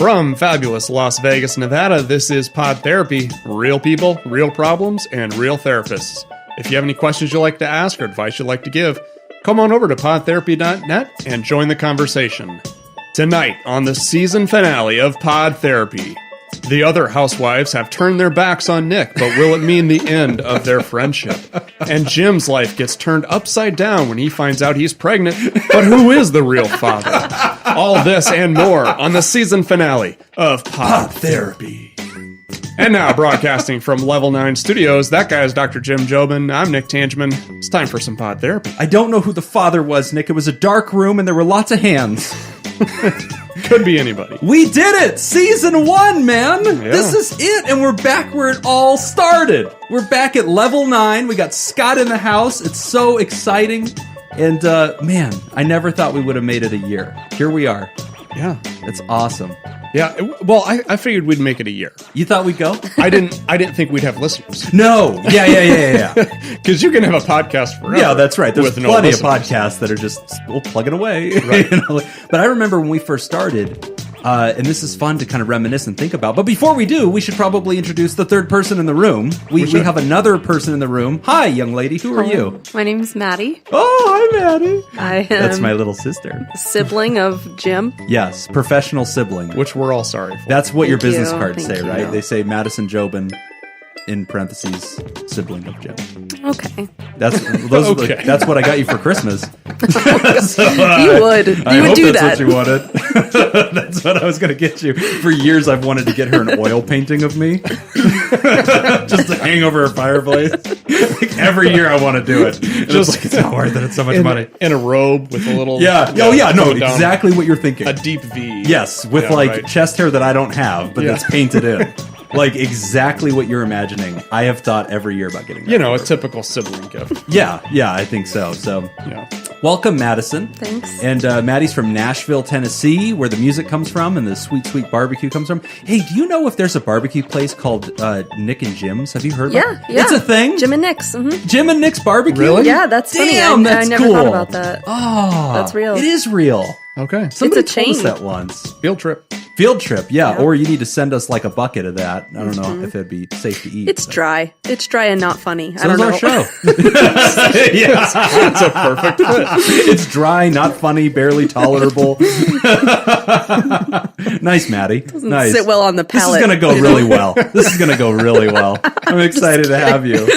From fabulous Las Vegas, Nevada, this is Pod Therapy. Real people, real problems, and real therapists. If you have any questions you'd like to ask or advice you'd like to give, come on over to podtherapy.net and join the conversation. Tonight, on the season finale of Pod Therapy, the other housewives have turned their backs on Nick, but will it mean the end of their friendship? And Jim's life gets turned upside down when he finds out he's pregnant, but who is the real father? All this and more on the season finale of Pod Therapy. And now, broadcasting from Level 9 Studios, that guy is Dr. Jim Jobin. I'm Nick Tangeman. It's time for some Pod Therapy. I don't know who the father was, Nick. It was a dark room and there were lots of hands. Could be anybody. We did it! Season 1, man! Yeah. This is it, and we're back where it all started. We're back at Level 9. We got Scott in the house. It's so exciting. And, man, I never thought we would have made it a year. Here we are. Yeah. It's awesome. Yeah, well, I figured we'd make it a year. You thought we'd go? I didn't think we'd have listeners. No. Yeah. Because you can have a podcast forever. Yeah, that's right. There's plenty of listeners. podcasts that are just plugging away. Right. But I remember when we first started, and this is fun to kind of reminisce and think about. But before we do, we should probably introduce the third person in the room. We have another person in the room. Hi, young lady. Who are you? My name is Maddie. Oh, hi, Maddie. I am That's my little sister. sibling of Jim. Yes, professional sibling. Which we're all sorry for. That's what your Thank business you. cards Thank say, you. right? They say Madison Jobin, in parentheses, sibling of Jim. Okay. Okay. That's what I got you for Christmas. You would do that's that. what you wanted. That's what I was going to get you. For years, I've wanted to get her an oil painting of me. Just to hang over her fireplace. Like every year I want to do it. And it's not worth it. It's so much money. In a robe with a little... Yeah. Oh, yeah. No, exactly what you're thinking. A deep V. Yes, with chest hair that I don't have, but that's painted in. Like exactly what you're imagining. I have thought every year about getting that. A typical sibling gift. Yeah, I think so. So, Yeah. Welcome, Madison. Thanks. And Maddie's from Nashville, Tennessee, where the music comes from and the sweet, sweet barbecue comes from. Hey, do you know if there's a barbecue place called Nick and Jim's? Have you heard about it? Yeah. It's a thing? Jim and Nick's. Mm-hmm. Jim and Nick's barbecue? Really? Yeah, that's funny. Damn, that's I never cool. thought about that. Oh, That's real. It is real. Okay. Somebody It's a told us chain. that once. Field trip. Field trip, yeah. Yeah. Or you need to send us like a bucket of that. I don't know if it'd be safe to eat. It's dry. It's dry and not funny. I So don't know. is our show. Yeah. It's a perfect fit. It's dry, not funny, barely tolerable. Nice, Maddie. Nice. Sit well on the palate. This is going to go really well. This is going to go really well. I'm excited to have you.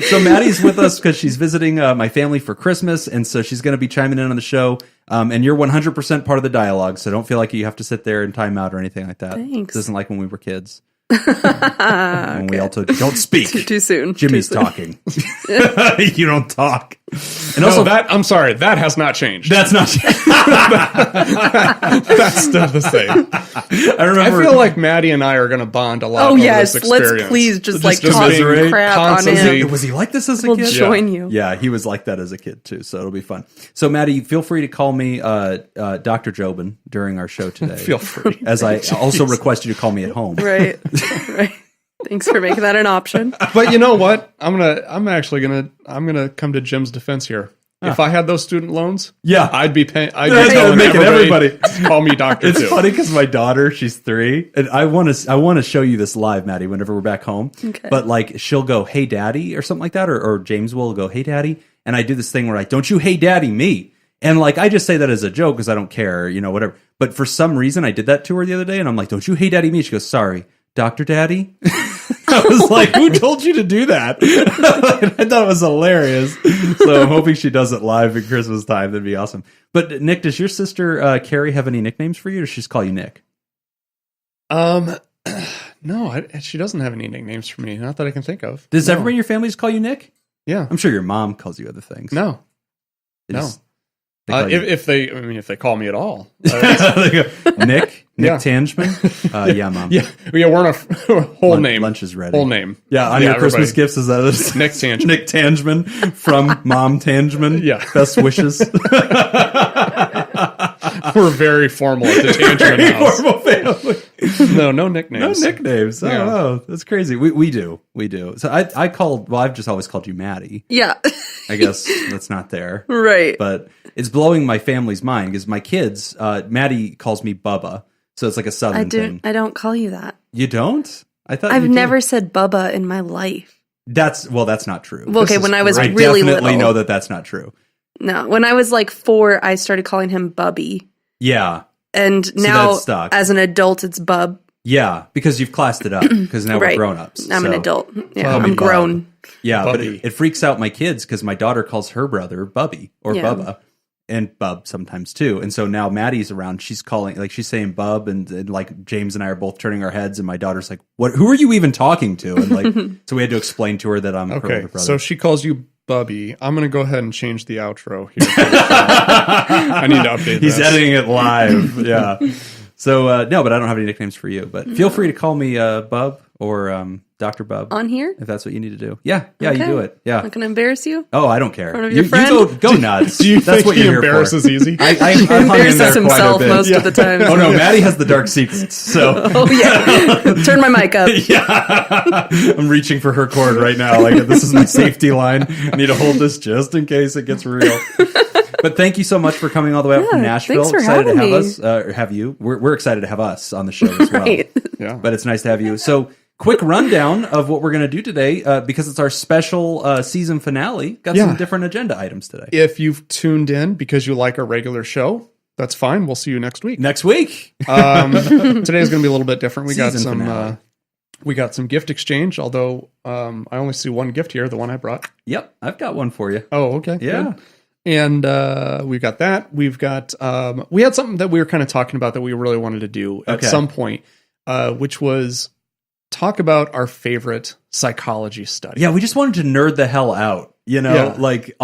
So Maddie's with us because she's visiting my family for Christmas, and so she's going to be chiming in on the show. And you're 100% part of the dialogue, so don't feel like you have to sit there and time out or anything like that. Thanks. This isn't like when we were kids. When we all told you, don't speak. Too soon. Jimmy's Too soon. talking. You don't talk. And No, also, I'm sorry, that has not changed. that's not. That's still the same. I remember. I feel like Maddie and I are going to bond a lot Oh, over yes. this experience. Let's please just Just talk commiserate crap on constantly. him. Was he like this as a We'll kid? join you. Yeah, he was like that as a kid too, so it'll be fun. So, Maddie, feel free to call me Dr. Jobin during our show today. Feel free. As I also request you to call me at home. Right. Thanks for making that an option. But you know what? I'm gonna come to Jim's defense here. If I had those student loans, Yeah. I'd be paying. I'd That's be telling making everybody, everybody. call me doctor It's too. funny because my daughter, she's 3, and I want to show you this live, Maddie, whenever we're back home. Okay. But like, she'll go, "Hey, Daddy," or something like that, or James will go, "Hey, Daddy," and I do this thing where I, "Don't you hey, Daddy, me." And like, I just say that as a joke because I don't care, whatever. But for some reason, I did that to her the other day, and I'm like, "Don't you hey, Daddy, me?" She goes, "Sorry, Dr. Daddy." I was like, who told you to do that? I thought it was hilarious. So I'm hoping she does it live at Christmas time. That'd be awesome. But Nick, does your sister Carrie have any nicknames for you, or does she just call you Nick? No, she doesn't have any nicknames for me. Not that I can think of. Does No. everybody in your family just call you Nick? Yeah. I'm sure your mom calls you other things. No. They No. just- they call you- If they call me at all. They go, Nick Yeah. Tangeman? Yeah, Mom. Yeah, we're on a whole name. Lunch is ready. Whole name. Yeah, on your Christmas everybody. gifts is that Nick Tangeman. Nick Tangeman from Mom Tangeman. Yeah. Best wishes. We're very formal at the Tangeman house. Formal family. No No nicknames. nicknames. Oh, Yeah. oh, that's crazy. We do. So I've just always called you Maddie. Yeah. I guess that's not there. Right. But it's blowing my family's mind because my kids, Maddie calls me Bubba. So it's like a Southern thing. I don't call you that. You don't? I thought I've you did. never said Bubba in my life. That's not true. Well, okay, when I was I really definitely little. know that that's not true. No, when I was like 4, I started calling him Bubby. Yeah. And So now, that's stuck. as an adult, it's Bub. Yeah, because you've classed it up. Because now we're Right. grown-ups. I'm an so- adult. Yeah, Bubby I'm grown. Bob. Yeah, but Bubby. it freaks out my kids because my daughter calls her brother Bubby or Yeah. Bubba. And Bub sometimes too. And so now Maddie's around. She's calling, like she's saying Bub, and like James and I are both turning our heads. And my daughter's like, "What? Who are you even talking to?" And like, so we had to explain to her that I'm her Okay, older brother. so she calls you Bubby. I'm going to go ahead and change the outro here. I need to update He's this. editing it live. Yeah. So no, but I don't have any nicknames for you. But feel free to call me Bub or Dr. Bub On here? if that's what you need to do. Yeah, you Okay. do it. Yeah. I'm not going to embarrass you. Oh, I don't care. front of You, your friend? you go nuts. Do you That's think what he you're here for. embarrasses easy? I hung in there Embarrasses quite a himself bit. most of the time. Oh no, Maddie has the dark secrets. So Oh, yeah. Turn my mic up. yeah, I'm reaching for her cord right now. Like this is my safety line. I need to hold this just in case it gets real. But thank you so much for coming all the way up from Yeah, Nashville. thanks for Excited to having have me. us, have you. We're excited to have us on the show as well. Right. Yeah. But it's nice to have you. So, quick rundown of what we're going to do today because it's our special season finale. Got some different agenda items today. If you've tuned in because you like our regular show, that's fine. We'll see you next week. Next week. Today's going to be a little bit different. We got Season finale. some. We got some gift exchange. Although I only see one gift here, the one I brought. Yep, I've got one for you. Oh, okay. Yeah. Good. And we've got that. We've got we had something that we were kind of talking about that we really wanted to do at Okay. some point, which was talk about our favorite psychology study. Yeah, we just wanted to nerd the hell out. You know, Yeah. like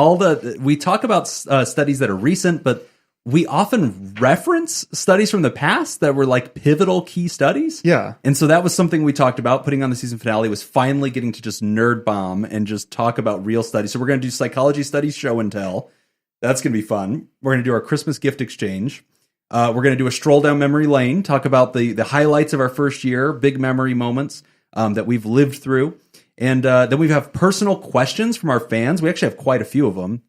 we talk about studies that are recent, but we often reference studies from the past that were like pivotal key studies. Yeah. And so that was something we talked about putting on the season finale was finally getting to just nerd bomb and just talk about real studies. So we're going to do psychology studies show and tell. That's going to be fun. We're going to do our Christmas gift exchange. We're going to do a stroll down memory lane, talk about the highlights of our first year, big memory moments that we've lived through. And then we have personal questions from our fans. We actually have quite a few of them.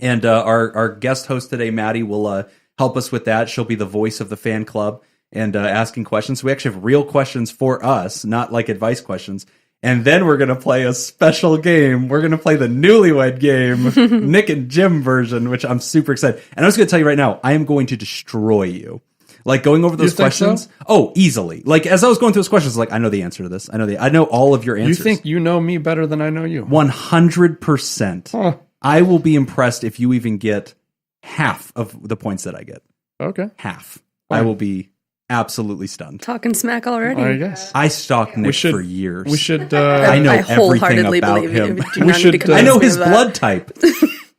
And our guest host today, Maddie, will help us with that. She'll be the voice of the fan club and asking questions. So we actually have real questions for us, not like advice questions. And then we're going to play a special game. We're going to play the Newlywed Game, Nick and Jim version, which I'm super excited. And I was going to tell you right now, I am going to destroy you. Like going over those You think questions. so? Oh, easily. Like as I was going through those questions, like I know the answer to this. I know all of your answers. You think you know me better than I know you? 100%. Huh. I will be impressed if you even get half of the points that I get. Okay. Half. Fine. I will be absolutely stunned. Talking smack already. I guess. I stalked Nick should- for years. We should. I know I everything wholeheartedly about believe him. you. Do We not should, need to I I convince know me his of that. blood type. Do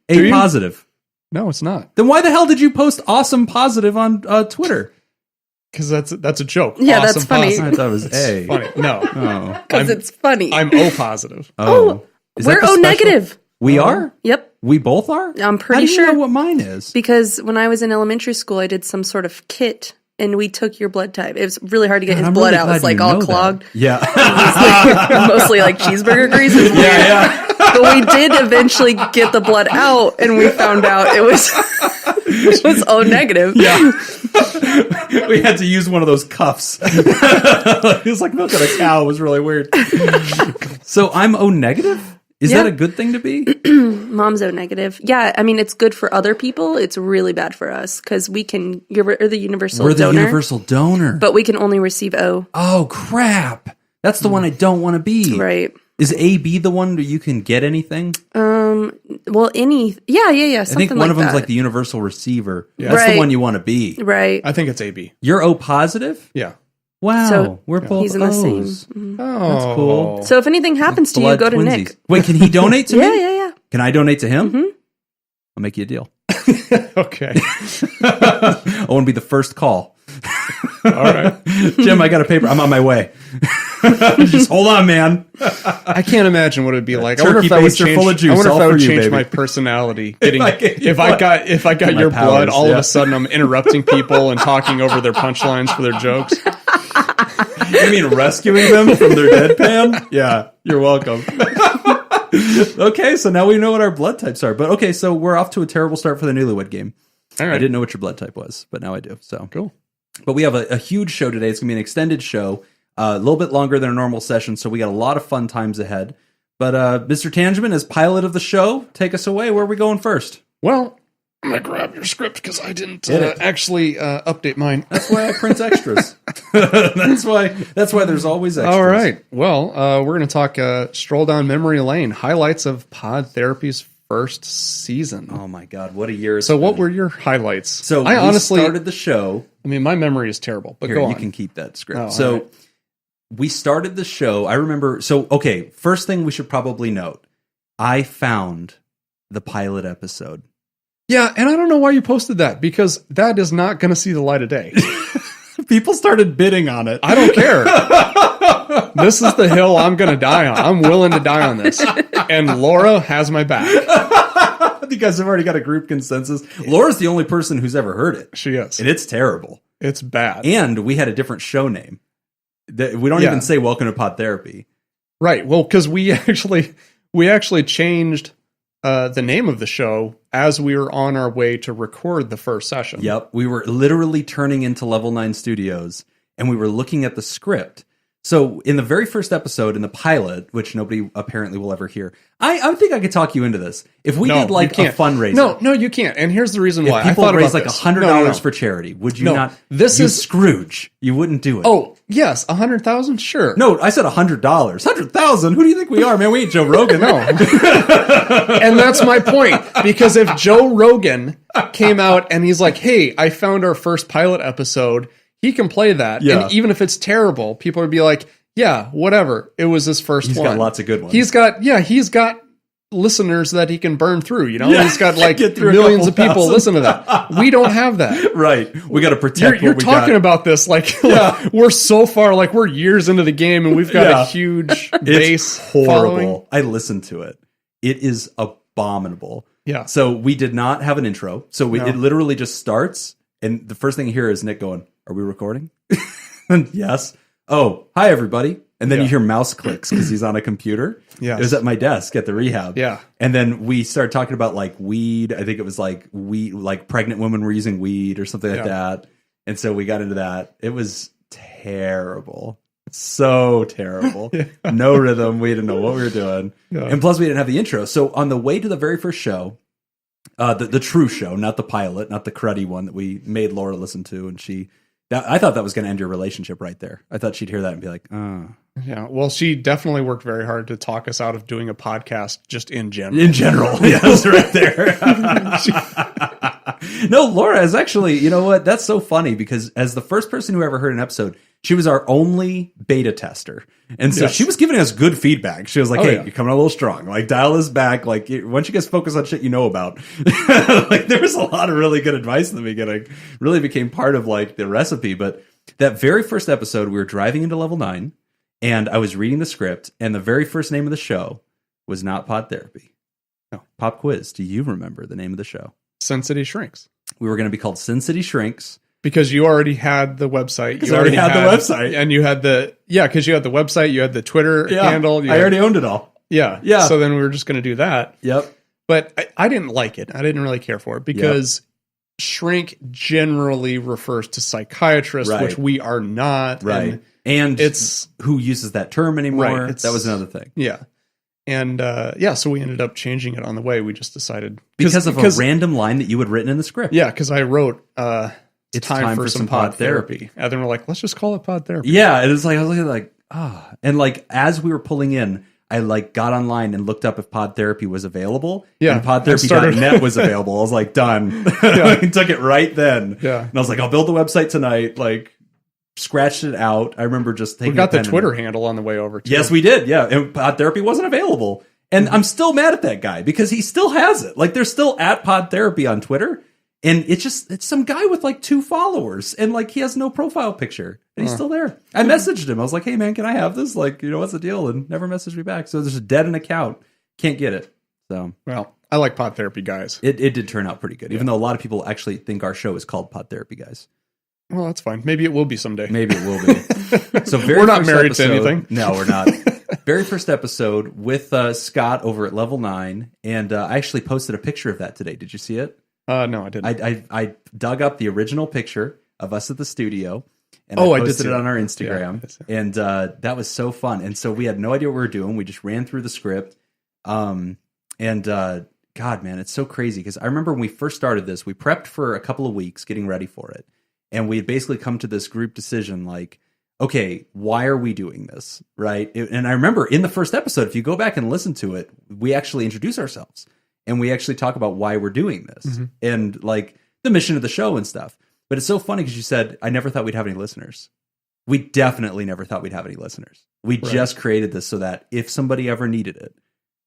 A you? positive. No, it's not. Then why the hell did you post awesome positive on Twitter? Because that's a joke. Yeah, that's funny. I thought it was A. Funny. No. Oh. Because it's funny. I'm O positive. Oh. Is that We're the O special- negative. We are? Yep. We both are? I'm pretty How do you sure. know what mine is? Because when I was in elementary school, I did some sort of kit and we took your blood type. It was really hard to get God, his I'm blood really out. glad It's like you all know that. clogged. Yeah. Mostly like cheeseburger grease. It was weird. yeah. But we did eventually get the blood out and we found out it was O negative. Yeah. We had to use one of those cuffs. It was like milking a cow. It was really weird. So I'm O negative? Is Yeah. that a good thing to be? Mom's O negative. Yeah, I mean, it's good for other people. It's really bad for us because we're the universal We're the donor, universal donor. but we can only receive O. Oh, crap. That's the one I don't want to be. Right. Is AB the one where you can get anything? Well, yeah. I think one like of them's that. like the universal receiver. Yeah. That's the Right. one you want to be. Right. I think it's AB. You're O positive? Yeah. Wow. So, we're both He's in the same. O's. Oh, That's cool. So if anything happens to you, Blood go to twinsies. Nick. Wait, can he donate to Yeah, me? yeah. Can I donate to him? Mhm. I'll make you a deal. Okay. I want to be the first call. All right. Jim, I got a paper. I'm on my way. Just hold on, man. I can't imagine what it'd be like. I wonder Turkey if that would baster change. full of juice, I wonder if all that would for you, change baby. my personality. Getting I gave you if I got my your blood, powers, all of yeah. a sudden I'm interrupting people and talking over their punchlines for their jokes. You mean rescuing them from their deadpan? Yeah, you're welcome. Okay, so now we know what our blood types are. But okay, so we're off to a terrible start for the Newlywed Game. All I right. didn't know what your blood type was, but now I do. So Cool. But we have a huge show today. It's going to be an extended show, a little bit longer than a normal session, so we got a lot of fun times ahead. But Mr. Tangeman, as pilot of the show, take us away. Where are we going first? Well, I'm going to grab your script because I didn't actually update mine. That's why I print extras. That's why there's always extras. All right. Well, we're going to talk Stroll Down Memory Lane, highlights of Pod Therapy's first season. Oh my God, what a year. So what were your highlights? So I honestly started the show. I mean, my memory is terrible, but Here, go on. you can keep that script. Oh, so right. we started the show. I remember. So, okay, first thing we should probably note, I found the pilot episode. Yeah, and I don't know why you posted that, because that is not going to see the light of day. People started bidding on it. I don't care. This is the hill I'm going to die on. I'm willing to die on this. And Laura has my back. You guys have already got a group consensus. Laura's the only person who's ever heard it. She is. And it's terrible. It's bad. And we had a different show name. We don't even say Welcome to Pod Therapy. Right. Well, because we actually changed the name of the show as we were on our way to record the first session. Yep. We were literally turning into Level 9 Studios, and we were looking at the script. So in the very first episode, in the pilot, which nobody apparently will ever hear, I think I could talk you into this. If we did like a fundraiser. No, you can't. And here's the reason why. If people I thought raise about like this. $100 for charity, would you not? This you is Scrooge. You wouldn't do it. Oh, yes, 100,000? Sure. No, I said $100. 100,000? Who do you think we are, man? We ain't Joe Rogan. No. And that's my point. Because if Joe Rogan came out and he's like, hey, I found our first pilot episode, he can play that. Yeah. And even if it's terrible, people would be like, yeah, whatever. It was his first one. He's got lots of good ones. He's got listeners that he can burn through, you know? Yeah, he's got like get through millions of people thousand. listen to that. We don't have that. Right. We got to protect You're what we talking got. about this like we're so far, like we're years into the game and we've got a huge base following. I listened to it. It is abominable. Yeah. So we did not have an intro. So it literally just starts, and the first thing you hear is Nick going, "Are we recording?" Yes. Oh, hi everybody. And then you hear mouse clicks because he's on a computer. Yeah. It was at my desk at the rehab. Yeah. And then we started talking about like weed. I think it was like weed, like pregnant women were using weed or something like that. And so we got into that. It was terrible. So terrible. No rhythm. We didn't know what we were doing. Yeah. And plus we didn't have the intro. So on the way to the very first show, the true show, not the pilot, not the cruddy one that we made Laura listen to. And I thought that was going to end your relationship right there. I thought she'd hear that and be like, oh. Yeah, well, she definitely worked very hard to talk us out of doing a podcast just in general. In general, yes, right there. No, Laura is actually, you know what? That's so funny because as the first person who ever heard an episode, she was our only beta tester. And so she was giving us good feedback. She was like, hey, you're coming a little strong. Like, dial this back. Like, once you guys focus on shit you know about. Like, there was a lot of really good advice in the beginning. Really became part of, like, the recipe. But that very first episode, we were driving into Level 9. And I was reading the script, and the very first name of the show was not Pod Therapy. No, Pop Quiz. Do you remember the name of the show? Sin City Shrinks. We were going to be called Sin City Shrinks. Because you already had the website. You already had the website. And you had because you had the website, you had the Twitter handle. I already owned it all. Yeah. Yeah. So then we were just going to do that. Yep. But I didn't like it. I didn't really care for it because shrink generally refers to psychiatrists, which we are not. Right. And it's who uses that term anymore. Right. That was another thing. Yeah. And so we ended up changing it on the way. We just decided. Because of a random line that you had written in the script. Yeah, because I wrote, it's time for some pod therapy. And then we're like, let's just call it pod therapy. Yeah, it was like, I was looking like, And like, as we were pulling in, I like got online and looked up if pod therapy was available. Yeah. And podtherapy.net was available. I was like, done. I took it right then. Yeah. And I was like, I'll build the website tonight. Like, scratched it out. I remember just taking. We got the Twitter handle on the way over too. Yes, we did. Yeah, and Pod Therapy wasn't available, and I'm still mad at that guy because he still has it. Like they're still at Pod Therapy on Twitter, and it's some guy with like 2 followers, and like he has no profile picture, and he's still there. I messaged him. I was like, hey man, can I have this? Like, what's the deal? And never messaged me back. So there's a dead an account. Can't get it. So well, I like Pod Therapy Guys. It did turn out pretty good, even though a lot of people actually think our show is called Pod Therapy Guys. Well, that's fine. Maybe it will be someday. Maybe it will be. So we're not married to anything. No, we're not. Very first episode with Scott over at Level 9, and I actually posted a picture of that today. Did you see it? No, I didn't. I dug up the original picture of us at the studio. And Oh, I I did posted see it on that. our Instagram. And that was so fun. And so we had no idea what we were doing. We just ran through the script. God, man, it's so crazy. Because I remember when we first started this, we prepped for a couple of weeks getting ready for it. And we had basically come to this group decision like, okay, why are we doing this? Right. And I remember in the first episode, if you go back and listen to it, we actually introduce ourselves and we actually talk about why we're doing this and like the mission of the show and stuff. But it's so funny because you said, I never thought we'd have any listeners. We definitely never thought we'd have any listeners. We just created this so that if somebody ever needed it,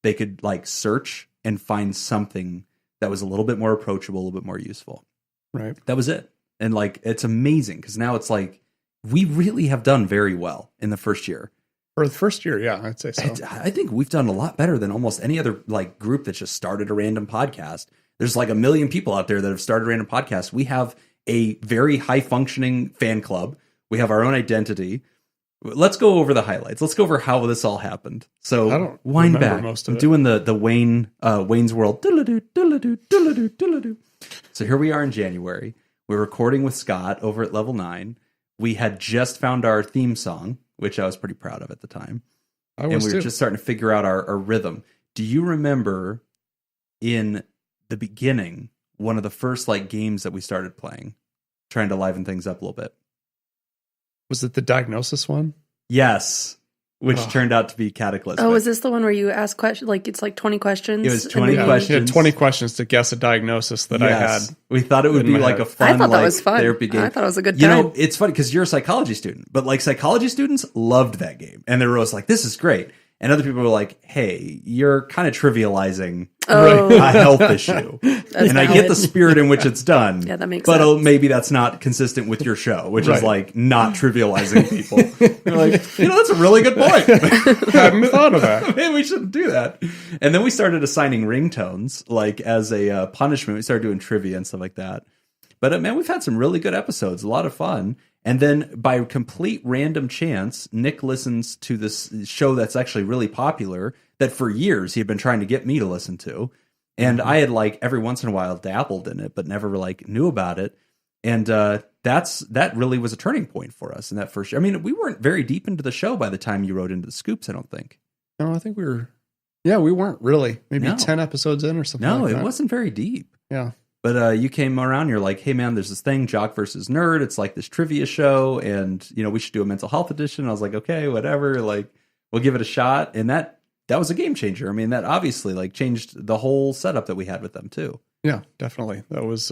they could like search and find something that was a little bit more approachable, a little bit more useful. Right. That was it. And like, it's amazing because now it's like, we really have done very well in the first year. For the first year, yeah, I'd say so. I think we've done a lot better than almost any other like group that just started a random podcast. There's like 1 million people out there that have started random podcasts. We have a very high functioning fan club. We have our own identity. Let's go over the highlights. Let's go over how this all happened. So I don't wind remember back. most of I'm it. doing the Wayne's World. So here we are in January. We're recording with Scott over at Level 9. We had just found our theme song, which I was pretty proud of at the time. I was And we were too. just starting to figure out our rhythm. Do you remember in the beginning, one of the first like games that we started playing, trying to liven things up a little bit? Was it the diagnosis one? Yes. Which Oh. turned out to be Cataclysmic. Oh, is this the one where you ask questions? Like it's like 20 questions. It was and 20 then you- questions. You had 20 questions to guess a diagnosis that I had. We thought it would in be my like head. a fun I thought that like, was fun. therapy game. I thought it was a good You time. know, it's funny because you're a psychology student, but like psychology students loved that game. And they were always like, this is great. And other people were like, hey, you're kind of trivializing Oh. a health issue. And I get valid. the spirit in which it's done. Yeah, that makes but sense. maybe that's not consistent with your show, which is Right. like not trivializing people. You're like, you know, that's a really good point. Hadn't thought of that. Maybe we shouldn't do that. And then we started assigning ringtones, like as a punishment. We started doing trivia and stuff like that. But man, we've had some really good episodes, a lot of fun. And then by complete random chance, Nick listens to this show that's actually really popular that for years he had been trying to get me to listen to. And I had like every once in a while dabbled in it, but never like knew about it. And that really was a turning point for us in that first year. I mean, we weren't very deep into the show by the time you wrote into the scoops, I don't think. No, I think we were. Yeah, we weren't really. Maybe No. 10 episodes in or something. No, like it that. wasn't very deep. Yeah. But you came around, you're like, hey, man, there's this thing, Jock versus Nerd. It's like this trivia show, and, you know, we should do a mental health edition. I was like, okay, whatever. Like, we'll give it a shot. And that was a game changer. I mean, that obviously, like, changed the whole setup that we had with them, too. Yeah, definitely. That was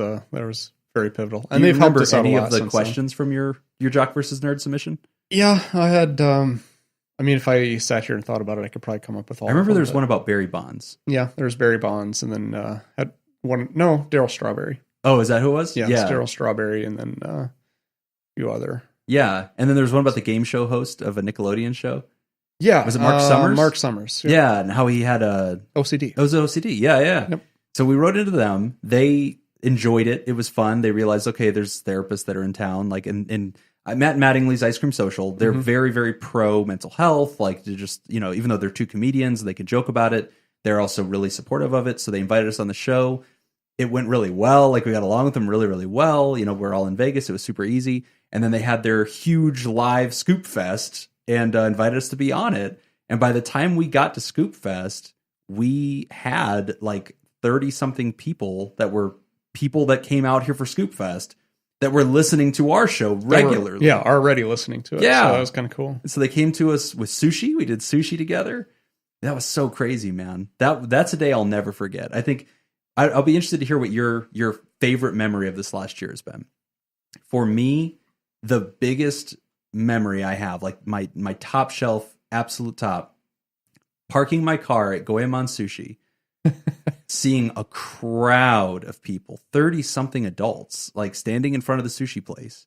very pivotal. Do And you they've helped remember us out any a lot of the since then. questions from your Jock versus Nerd submission? Yeah, I had. I mean, if I sat here and thought about it, I could probably come up with all. I remember of them, there's but- one about Barry Bonds. Yeah, there's Barry Bonds, and then had one. No, Daryl Strawberry. Oh, is that who it was? Yeah, it's Daryl Strawberry, and then a few other. Yeah. And then there's one about the game show host of a Nickelodeon show. Yeah, Was it Mark Summers? Mark Summers. Yeah, and how he had a OCD. It was OCD. Yeah, yeah. Yep. So we wrote into them. They enjoyed it. It was fun. They realized, okay, there's therapists that are in town. Like in Matt Mattingly's Ice Cream Social, they're very, very pro mental health. Like they're just, you know, even though they're two comedians, they can joke about it. They're also really supportive of it. So they invited us on the show. It went really well. Like we got along with them really, really well. You know, we're all in Vegas. It was super easy. And then they had their huge live Scoop Fest and invited us to be on it. And by the time we got to Scoop Fest, we had like 30 something people that came out here for Scoop Fest that were listening to our show regularly. Yeah, already listening to it. Yeah. So that was kind of cool. So they came to us with sushi. We did sushi together. That was so crazy, man. That's a day I'll never forget. I think I'll be interested to hear what your favorite memory of this last year has been. For me, the biggest memory I have, like my top shelf, absolute top, parking my car at Goemon Sushi, seeing a crowd of people, 30-something adults, like standing in front of the sushi place,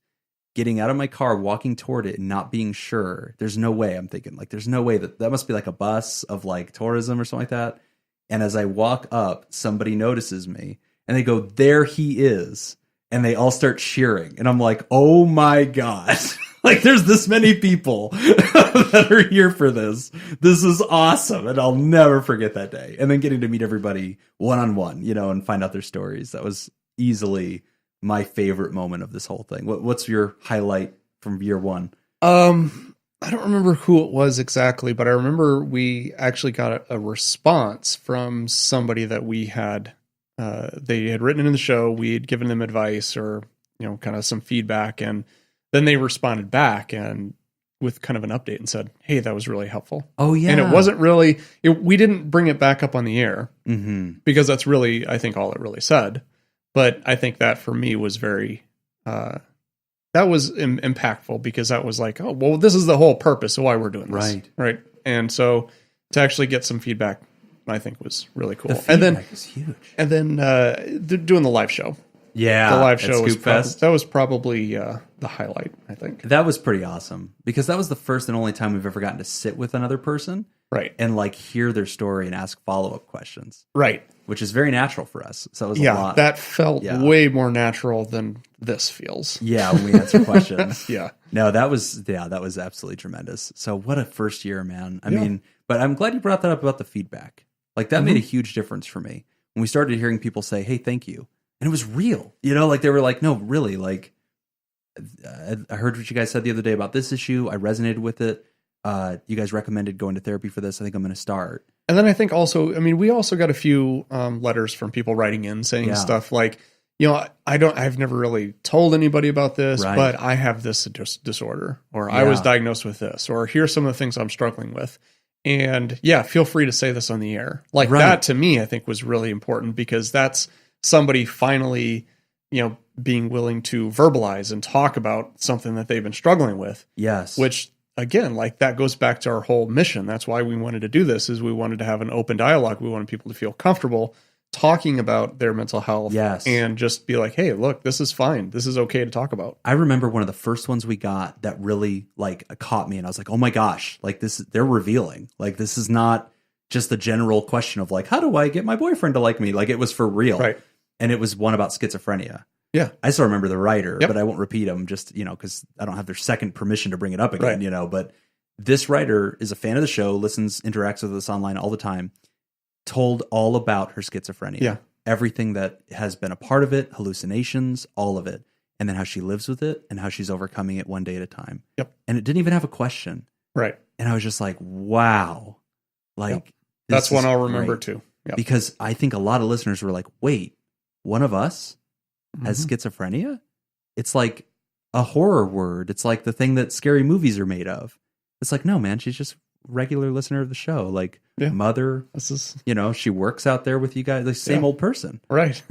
getting out of my car, walking toward it, and not being sure. There's no way, I'm thinking, like, there's no way that must be like a bus of like tourism or something like that. And as I walk up, somebody notices me, and they go, there he is. And they all start cheering. And I'm like, oh my God. Like, there's this many people that are here for this. This is awesome. And I'll never forget that day. And then getting to meet everybody one-on-one, you know, and find out their stories. That was easily my favorite moment of this whole thing. What's your highlight from year one? I don't remember who it was exactly, but I remember we actually got a response from somebody that we had, they had written in the show. We had given them advice or, kind of some feedback. And then they responded back and with kind of an update and said, hey, that was really helpful. Oh, yeah. And it wasn't really, we didn't bring it back up on the air because that's really, I think, all it really said. But I think that for me was very, that was impactful because that was like, oh, well, this is the whole purpose of why we're doing this. Right. And so to actually get some feedback, I think was really cool. And then was huge. And then doing the live show. Yeah. The live show was probably the highlight, I think. That was pretty awesome because that was the first and only time we've ever gotten to sit with another person. Right. And like hear their story and ask follow-up questions. Right. Which is very natural for us. So it was a lot. That felt way more natural than this feels. Yeah, when we answer questions. Yeah. No, that was absolutely tremendous. So what a first year, man. I mean, but I'm glad you brought that up about the feedback. Like that made a huge difference for me. When we started hearing people say, hey, thank you. And it was real. Like they were like, no, really, like I heard what you guys said the other day about this issue. I resonated with it. You guys recommended going to therapy for this. I think I'm going to start. And then I think also, I mean, we also got a few letters from people writing in saying stuff like, I've never really told anybody about this, but I have this disorder, or I was diagnosed with this, or here's some of the things I'm struggling with. And feel free to say this on the air. Like that to me, I think was really important because that's somebody finally, being willing to verbalize and talk about something that they've been struggling with. Yes. Which again, like that goes back to our whole mission. That's why we wanted to do this, is we wanted to have an open dialogue. We wanted people to feel comfortable talking about their mental health and just be like, hey, look, this is fine. This is okay to talk about. I remember one of the first ones we got that really like caught me. And I was like, oh my gosh, like they're revealing. Like this is not just the general question of like, how do I get my boyfriend to like me? Like it was for real. Right. And it was one about schizophrenia. Yeah. I still remember the writer, but I won't repeat them just, because I don't have their second permission to bring it up again, but this writer is a fan of the show, interacts with us online all the time, told all about her schizophrenia. Yeah. Everything that has been a part of it, hallucinations, all of it. And then how she lives with it and how she's overcoming it one day at a time. Yep. And it didn't even have a question. Right. And I was just like, wow. Like that's one I'll remember too. Yep. Because I think a lot of listeners were like, wait, one of us has schizophrenia? It's like a horror word. It's like the thing that scary movies are made of. It's like, no, man, she's just a regular listener of the show. Like mother, this is, she works out there with you guys, the same old person. Right.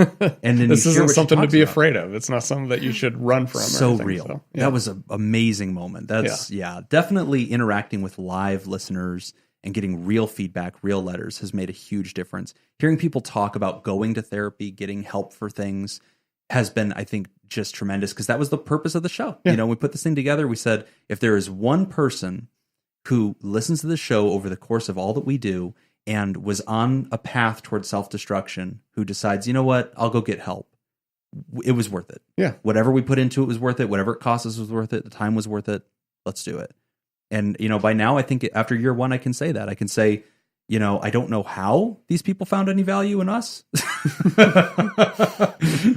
And then this isn't something to be afraid of. It's not something that you should run from. So real. So, that was an amazing moment. That's definitely interacting with live listeners and getting real feedback, real letters has made a huge difference. Hearing people talk about going to therapy, getting help for things has been, I think, just tremendous because that was the purpose of the show. Yeah. We put this thing together. We said, if there is one person who listens to the show over the course of all that we do and was on a path towards self-destruction, who decides, you know what, I'll go get help, it was worth it. Yeah. Whatever we put into it was worth it. Whatever it cost us was worth it. The time was worth it. Let's do it. And, by now, I think after year one, I can say that. I can say, I don't know how these people found any value in us.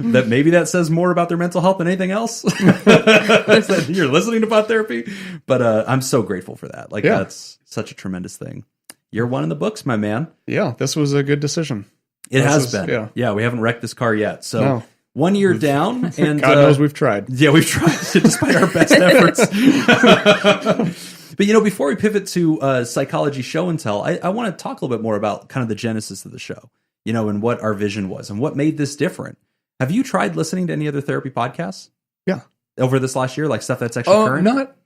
That maybe that says more about their mental health than anything else. You're listening to Pod Therapy. But I'm so grateful for that. Like, that's such a tremendous thing. Year one in the books, my man. Yeah, this was a good decision. It has been. Yeah, we haven't wrecked this car yet. So. No. 1 year down, and God knows we've tried. Yeah, we've tried despite our best efforts. But before we pivot to psychology show and tell, I want to talk a little bit more about kind of the genesis of the show, and what our vision was and what made this different. Have you tried listening to any other therapy podcasts? Yeah, over this last year, like stuff that's actually current. Not.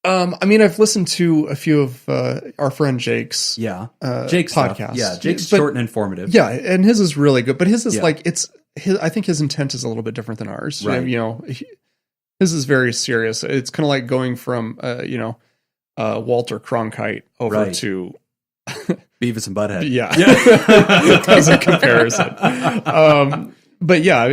I mean, I've listened to a few of our friend Jake's. Jake's podcasts. Stuff. Yeah, Jake's short and informative. Yeah, and his is really good. But his is like I think his intent is a little bit different than ours. Right. His is very serious. It's kind of like going from, Walter Cronkite over to Beavis and Butthead. Yeah. As a comparison. But yeah,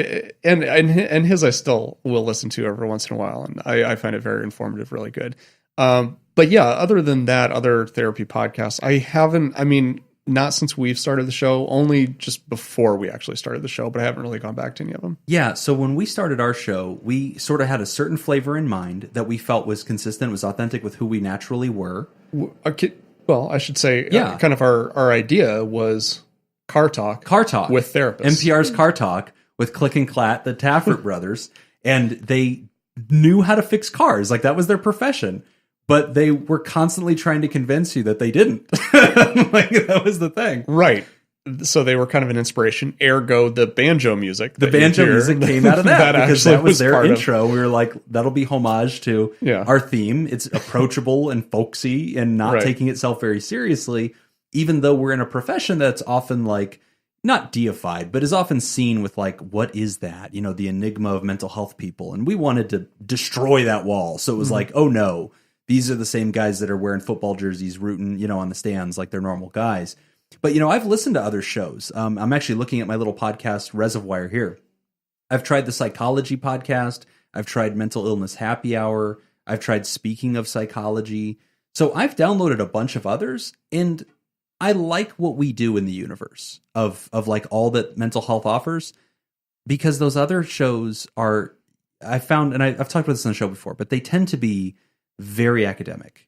and his I still will listen to every once in a while, and I find it very informative, really good. But yeah, other than that, other therapy podcasts, I haven't. I mean, not since we've started the show, only just before we actually started the show, but I haven't really gone back to any of them. Yeah, so when we started our show, we sort of had a certain flavor in mind that we felt was consistent, was authentic with who we naturally were. Well, I should say, Yeah. kind of our idea was Car Talk. Car Talk. With therapists. NPR's Car Talk with Click and Clat, the Taffert brothers. And they knew how to fix cars. Like, that was their profession. But they were constantly trying to convince you that they didn't. Like, that was the thing. Right. So they were kind of an inspiration. Ergo, the banjo music. The banjo music came out of that, because that was their part intro. We were like, that'll be homage to Yeah. our theme. It's approachable and folksy and not Right. taking itself very seriously, even though we're in a profession that's often like, not deified, but is often seen with like, what is that? You know, the enigma of mental health people. And we wanted to destroy that wall. So it was like, oh no, these are the same guys that are wearing football jerseys, rooting, you know, on the stands like they're normal guys. But, you know, I've listened to other shows. I'm actually looking at my little podcast reservoir here. I've tried the psychology podcast. I've tried mental illness happy hour. I've tried speaking of psychology. So I've downloaded a bunch of others, and I like what we do in the universe of like all that mental health offers, because those other shows are, I found, and I've talked about this on the show before, but they tend to be very academic.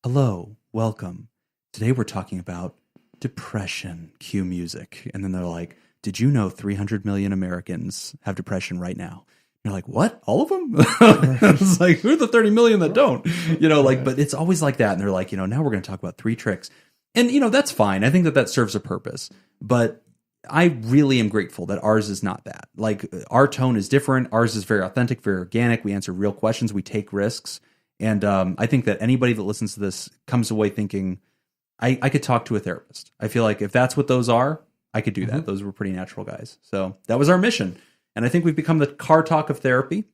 Hello, welcome. Today we're talking about depression, cue music. And then they're like, did you know 300 million Americans have depression right now? You're like, what? All of them? It's like, who are the 30 million that don't? You know, like, but it's always like that. And they're like, you know, now we're going to talk about 3 tricks. And, you know, that's fine. I think that that serves a purpose. But I really am grateful that ours is not that. Like, our tone is different. Ours is very authentic, very organic. We answer real questions. We take risks. And I think that anybody that listens to this comes away thinking, I could talk to a therapist. I feel like if that's what those are, I could do that. Those were pretty natural guys. So that was our mission. And I think we've become the Car Talk of therapy.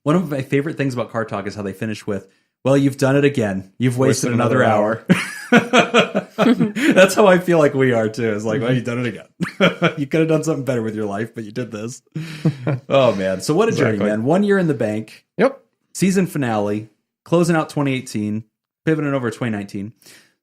One of my favorite things about Car Talk is how they finish with, well, you've done it again. You've wasted another hour. That's how I feel like we are too. It's like, well, you've done it again. You could have done something better with your life, but you did this. Oh, man. So what a journey, man. 1 year in the bank. Yep. Season finale. Closing out 2018. Pivoting over to 2019.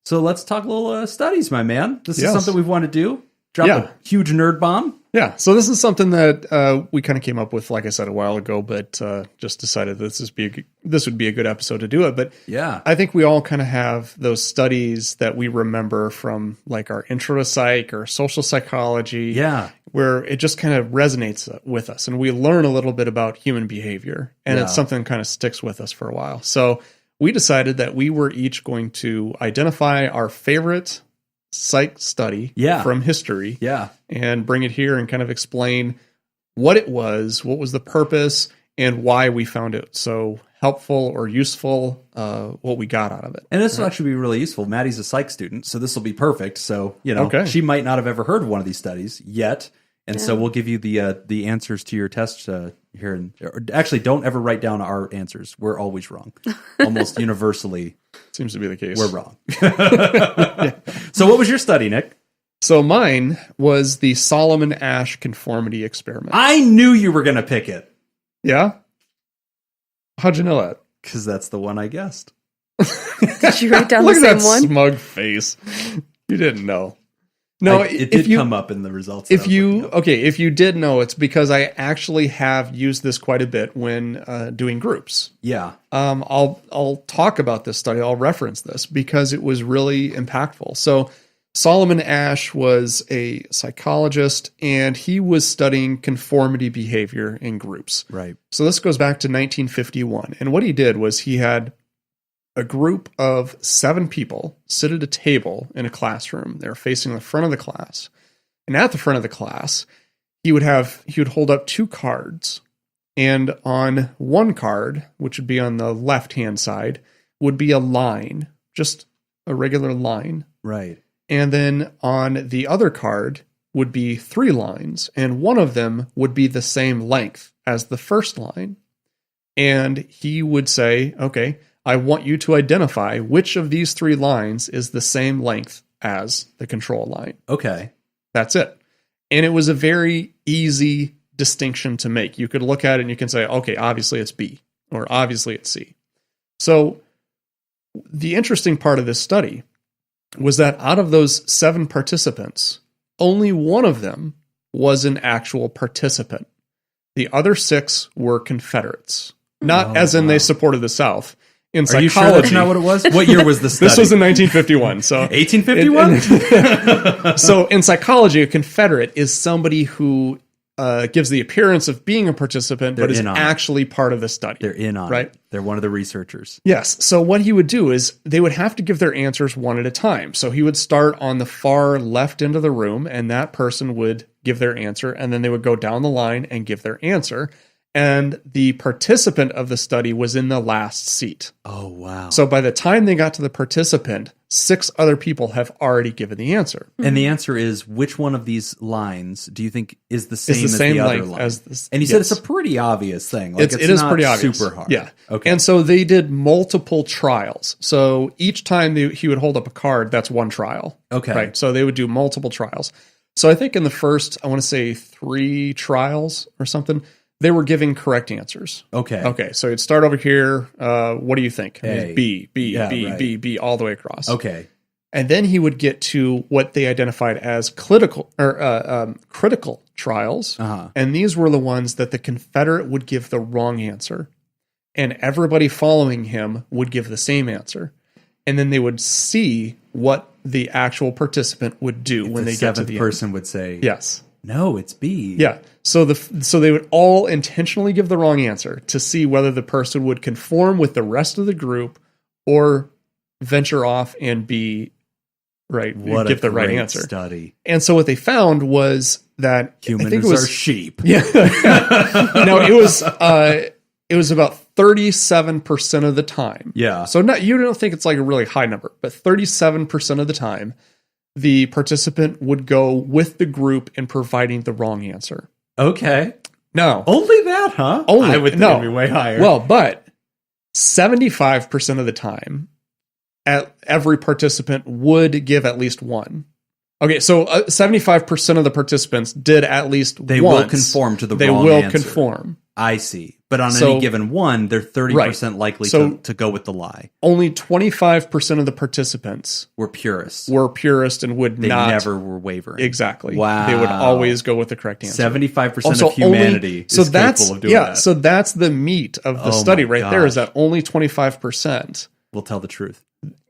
So let's talk a little studies, my man. This is something we've wanted to do. Drop a huge nerd bomb. Yeah. So this is something that we kind of came up with, like I said, a while ago, but just decided this would be a good episode to do it. But yeah, I think we all kind of have those studies that we remember from like our intro to psych or social psychology. Yeah. Where it just kind of resonates with us and we learn a little bit about human behavior, and it's something that kind of sticks with us for a while. So we decided that we were each going to identify our favorite psych study from history and bring it here and kind of explain what it was, what was the purpose, and why we found it so helpful or useful, what we got out of it. And this will actually be really useful. Maddie's a psych student, so this will be perfect. So, you know, she might not have ever heard of one of these studies yet. And so we'll give you the answers to your test here. Actually, don't ever write down our answers. We're always wrong. Almost universally. Seems to be the case. We're wrong. So what was your study, Nick? So mine was the Solomon Asch conformity experiment. I knew you were going to pick it. Yeah? How'd you know that? Because that's the one I guessed. Did you write down the Look same at that one? smug face. You didn't know. No, it did come up in the results. If you did know, it's because I actually have used this quite a bit when doing groups. Yeah. I'll talk about this study. I'll reference this because it was really impactful. So Solomon Asch was a psychologist, and he was studying conformity behavior in groups. Right. So this goes back to 1951. And what he did was he had a group of 7 people sit at a table in a classroom. They're facing the front of the class. And at the front of the class, he would hold up 2 cards. And on one card, which would be on the left-hand side, would be a line, just a regular line. Right. And then on the other card would be 3 lines, and one of them would be the same length as the first line. And he would say, okay, I want you to identify which of these 3 lines is the same length as the control line. Okay. That's it. And it was a very easy distinction to make. You could look at it and you can say, okay, obviously it's B, or obviously it's C. So the interesting part of this study was that out of those 7 participants, only one of them was an actual participant. The other 6 were Confederates. Not as in they supported the South. In Are psychology, you sure that's not what it was? What year was the study? This was in 1951. So 1851? So in psychology, a Confederate is somebody who gives the appearance of being a participant, but is actually part of the study. They're in on right? it. They're one of the researchers. Yes. So what he would do is they would have to give their answers one at a time. So he would start on the far left end of the room, and that person would give their answer, and then they would go down the line and give their answer. And the participant of the study was in the last seat. Oh, wow. So by the time they got to the participant, 6 other people have already given the answer. And the answer is, which one of these lines do you think is the same, as the other line? And you said it's a pretty obvious thing. Like it is not pretty obvious. Super hard. Yeah. Okay. And so they did multiple trials. So each time he would hold up a card, that's one trial. Okay. Right. So they would do multiple trials. So I think in the first, I want to say 3 trials or something, they were giving correct answers. Okay. Okay. So you'd start over here. What do you think? A. B, Yeah, B, right. B, B, all the way across. Okay. And then he would get to what they identified as critical trials. Uh-huh. And these were the ones that the Confederate would give the wrong answer. And everybody following him would give the same answer. And then they would see what the actual participant would do when they get to the seventh person would say, yes. No, it's B. Yeah. So they would all intentionally give the wrong answer to see whether the person would conform with the rest of the group or venture off and be right. What give a the right great answer. Study. And so what they found was that Humans are sheep. Yeah. No, it was about 37% of the time. Yeah. So you don't think it's like a really high number, but 37% of the time, the participant would go with the group in providing the wrong answer. Okay. No. Only that, huh? Only. I would think it'd be way higher. Well, but 75% of the time, every participant would give at least one. Okay, so 75% of the participants did at least they once. will conform to the they wrong will answer. conform. I see. But on any given one, they're 30% likely to go with the lie. Only 25% of the participants were purists. And would they not. They never were wavering. Exactly. Wow. They would always go with the correct answer. 75% of humanity is capable of doing that. So that's the meat of the study right there, is that only 25% will tell the truth.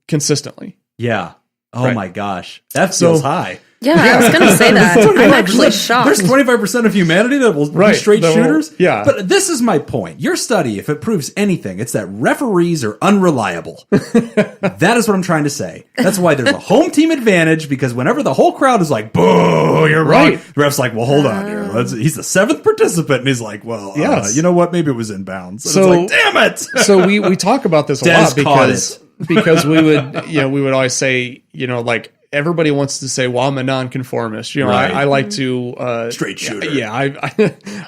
Consistently. Yeah. Oh my gosh. That feels high. Yeah, I was going to say that. I'm actually shocked. There's 25% of humanity that will be straight shooters. Yeah. But this is my point. Your study, if it proves anything, it's that referees are unreliable. That is what I'm trying to say. That's why there's a home team advantage, because whenever the whole crowd is like, boo, you're right. The ref's like, well, hold on here. He's the 7th participant. And he's like, well, you know what? Maybe it was in bounds. And so, it's like, damn it. So we talk about this a lot because we would always say, like, everybody wants to say, well, I'm a nonconformist. I like to straight shooter. Yeah,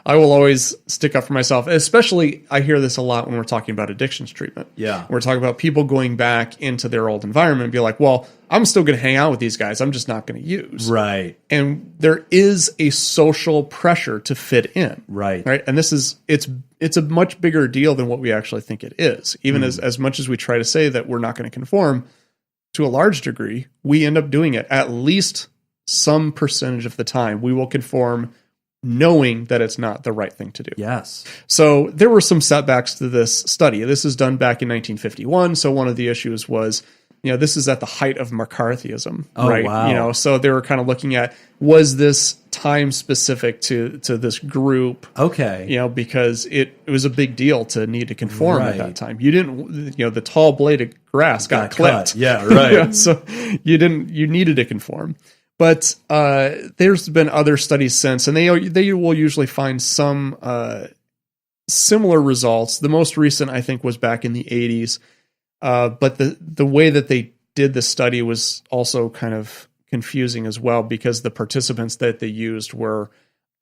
I will always stick up for myself. Especially, I hear this a lot when we're talking about addictions treatment. Yeah, we're talking about people going back into their old environment and be like, well, I'm still going to hang out with these guys. I'm just not going to use. Right. And there is a social pressure to fit in. Right. And it's a much bigger deal than what we actually think it is. Even as much as we try to say that we're not going to conform, to a large degree, we end up doing it. At least some percentage of the time, we will conform knowing that it's not the right thing to do. Yes. So there were some setbacks to this study. This is done back in 1951. So one of the issues was, this is at the height of McCarthyism, right? Wow. So they were kind of looking at, was this time specific to this group? Okay. Because it was a big deal to need to conform at that time. You didn't, the tall blade of grass got clipped. Cut. Yeah, right. So you needed to conform. But there's been other studies since, and they will usually find some similar results. The most recent, I think, was back in the 80s. But the way that they did the study was also kind of confusing as well, because the participants that they used were,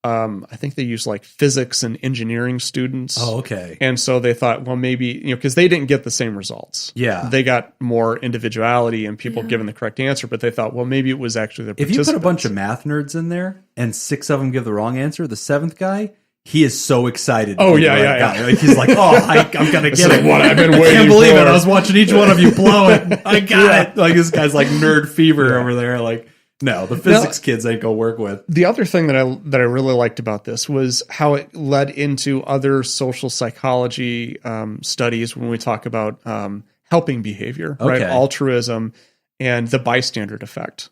I think they used like physics and engineering students. Oh, okay. And so they thought, well, maybe, because they didn't get the same results. Yeah. They got more individuality and people giving the correct answer, but they thought, well, maybe it was actually the If participants. you put a bunch of math nerds in there and 6 of them give the wrong answer, the 7th guy, he is so excited. Oh, yeah. Like, he's like, oh, I'm going to get it. What I've been waiting I can't believe for. it. I was watching each one of you blow it. I got it. Like, this guy's like nerd fever over there. Like, no, the physics kids ain't going to work with. The other thing that I really liked about this was how it led into other social psychology studies when we talk about helping behavior, right? Altruism and the bystander effect.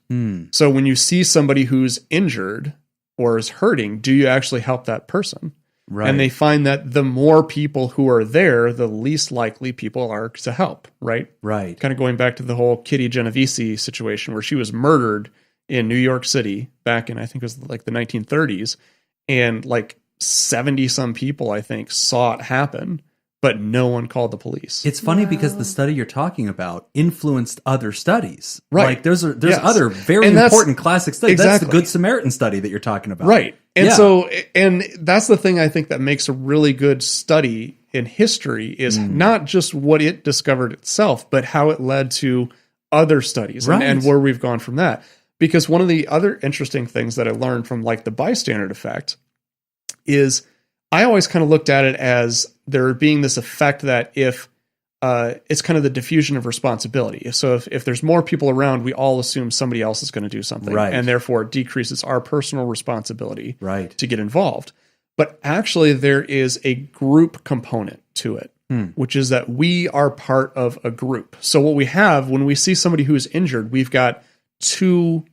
So when you see somebody who's injured or is hurting, do you actually help that person? Right. And they find that the more people who are there, the least likely people are to help, right? Right. Kind of going back to the whole Kitty Genovese situation where she was murdered in New York City back in, I think it was like the 1930s. And like 70 some people, I think, saw it happen, but no one called the police. It's funny because the study you're talking about influenced other studies. Right. Like there's other very important classic studies. That's the Good Samaritan study that you're talking about. Right. And so, and that's the thing I think that makes a really good study in history is not just what it discovered itself, but how it led to other studies and where we've gone from that. Because one of the other interesting things that I learned from like the bystander effect is I always kind of looked at it as there being this effect that if it's kind of the diffusion of responsibility. So if there's more people around, we all assume somebody else is going to do something. Right. And therefore it decreases our personal responsibility to get involved. But actually there is a group component to it, which is that we are part of a group. So what we have when we see somebody who is injured, we've got two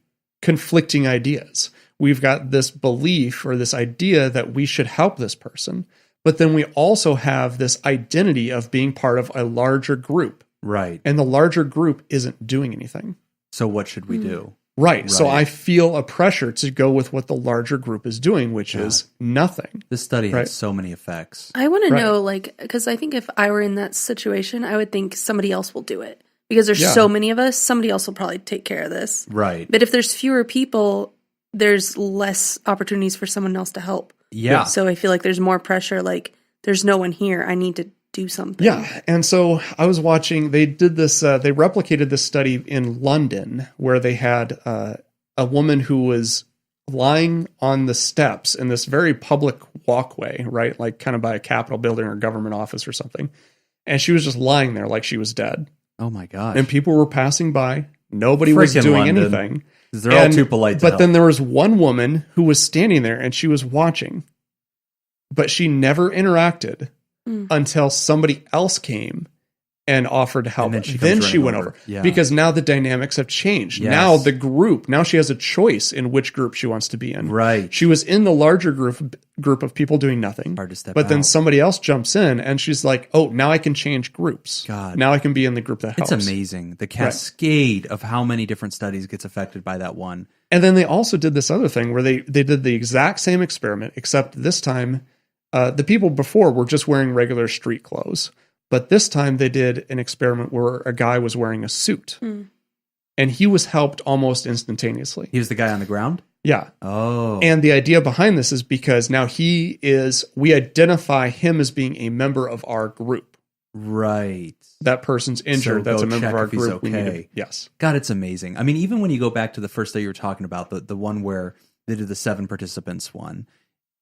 conflicting ideas. We've got this belief or this idea that we should help this person. But then we also have this identity of being part of a larger group. Right. And the larger group isn't doing anything. So what should we do? Right. So I feel a pressure to go with what the larger group is doing, which is nothing. This study has so many effects. I want to know, like, because I think if I were in that situation, I would think somebody else will do it. Because there's so many of us, somebody else will probably take care of this. Right. But if there's fewer people, there's less opportunities for someone else to help. Yeah. So I feel like there's more pressure, like, there's no one here. I need to do something. Yeah. And so I was watching, they did this, they replicated this study in London where they had a woman who was lying on the steps in this very public walkway, right? Like kind of by a Capitol building or government office or something. And she was just lying there like she was dead. Oh my gosh. And people were passing by. Nobody was doing anything. They're all too polite to But help. then there was one woman who was standing there and she was watching. But she never interacted until somebody else came and offered to help. Then she went over. Yeah. Because now the dynamics have changed. Yes. Now the group, now she has a choice in which group she wants to be in. Right. She was in the larger group of people doing nothing. Hard to step but out. Then somebody else jumps in and she's like, oh, now I can change groups. God. Now I can be in the group that helps. It's amazing. The cascade of how many different studies gets affected by that one. And then they also did this other thing where they did the exact same experiment, except this time the people before were just wearing regular street clothes. But this time they did an experiment where a guy was wearing a suit. And he was helped almost instantaneously. He was the guy on the ground? Yeah. Oh. And the idea behind this is because now we identify him as being a member of our group. Right. That person's injured. So that's a member of our group. Okay. We need to, yes. God, it's amazing. I mean, even when you go back to the first study you were talking about, the one where they did the 7 participants one,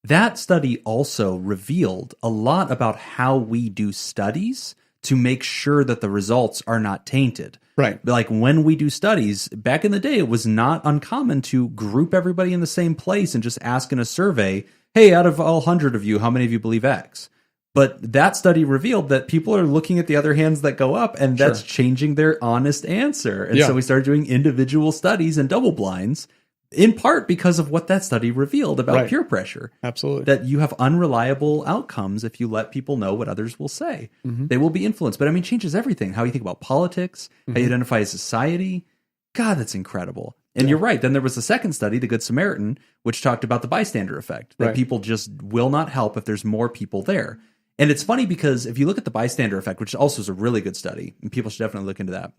that study also revealed a lot about how we do studies to make sure that the results are not tainted. Right. Like when we do studies, back in the day, it was not uncommon to group everybody in the same place and just ask in a survey, hey, out of all 100 of you, how many of you believe X? But that study revealed that people are looking at the other hands that go up, and that's changing their honest answer. And so we started doing individual studies and double blinds, in part because of what that study revealed about peer pressure. Absolutely. That you have unreliable outcomes if you let people know what others will say. They will be influenced. But I mean, it changes everything. How you think about politics, how you identify as society. God, that's incredible. And you're right. Then there was the second study, the Good Samaritan, which talked about the bystander effect. That people just will not help if there's more people there. And it's funny because if you look at the bystander effect, which also is a really good study, and people should definitely look into that.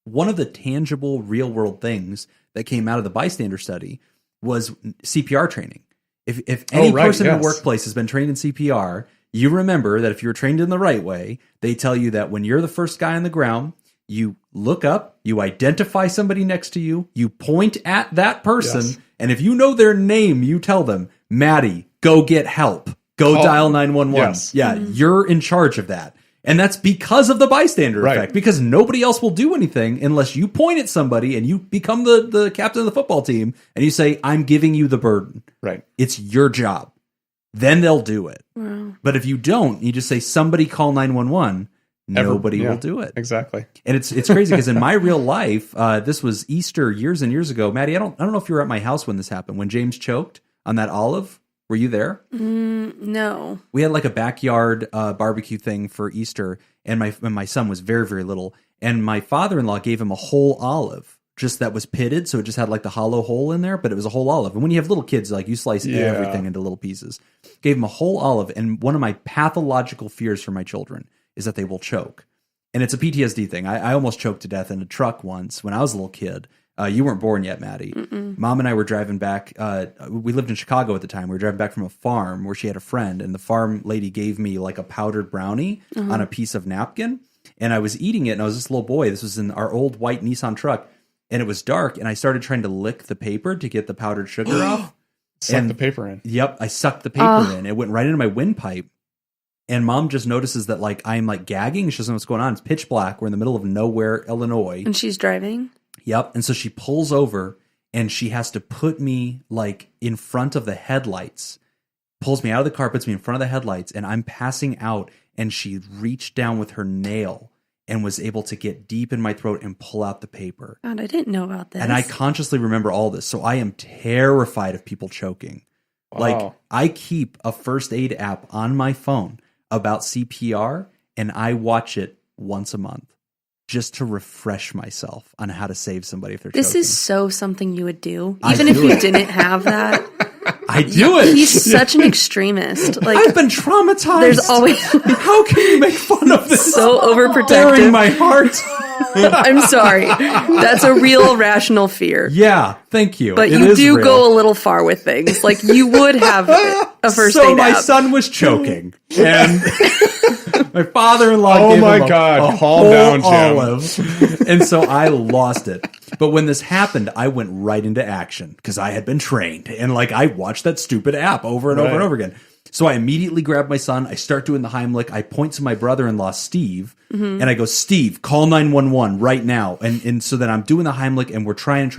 One of the tangible real-world things that came out of the bystander study was CPR training. If any person in the workplace has been trained in CPR, you remember that if you're trained in the right way, they tell you that when you're the first guy on the ground, you look up, you identify somebody next to you, you point at that person, and if you know their name, you tell them, Maddie, go get help. Go dial 911. Yes. Yeah, you're in charge of that. And that's because of the bystander effect, because nobody else will do anything unless you point at somebody and you become the captain of the football team and you say, I'm giving you the burden. Right. It's your job. Then they'll do it. Wow. But if you don't, you just say, somebody call 911. Nobody will do it. Exactly. And it's crazy because in my real life, this was Easter years and years ago. Maddie, I don't know if you were at my house when this happened, when James choked on that olive. Were you there? No. We had like a backyard barbecue thing for Easter, and my son was very, very little. And my father-in-law gave him a whole olive, just that was pitted, so it just had like the hollow hole in there, but it was a whole olive. And when you have little kids, like you slice everything into little pieces. Gave him a whole olive, and one of my pathological fears for my children is that they will choke. And it's a PTSD thing. I almost choked to death in a truck once when I was a little kid. You weren't born yet, Maddie. Mom and I were driving back. We lived in Chicago at the time. We were driving back from a farm where she had a friend, and the farm lady gave me like a powdered brownie on a piece of napkin. And I was eating it, and I was this little boy. This was in our old white Nissan truck, and it was dark, and I started trying to lick the paper to get the powdered sugar off. Suck the paper in. Yep, I sucked the paper in. It went right into my windpipe. And Mom just notices that like I'm like gagging. She doesn't know what's going on. It's pitch black. We're in the middle of nowhere, Illinois. And she's driving? Yep. And so she pulls over and she has to put me like in front of the headlights, pulls me out of the car, puts me in front of the headlights, and I'm passing out. And she reached down with her nail and was able to get deep in my throat and pull out the paper. God, I didn't know about this. And I consciously remember all this. So I am terrified of people choking. Wow. Like I keep a first aid app on my phone about CPR, and I watch it once a month just to refresh myself on how to save somebody if they're choking. This is so something you would do, even if you didn't have that. I do it. He's such an extremist. Like I've been traumatized. There's always how can you make fun of this? So overprotective. Bearing my heart. I'm sorry. That's a real rational fear. Yeah, thank you. But you do go a little far with things. Like you would have a first aid So my app. son was choking, and my father-in-law gave him a calm down, Jim. olive, and so I lost it. But when this happened, I went right into action because I had been trained, and like I watched that stupid app over and over and over again. So I immediately grab my son. I start doing the Heimlich. I point to my brother-in-law, Steve, and I go, Steve, call 911 right now. And so then I'm doing the Heimlich, and we're trying.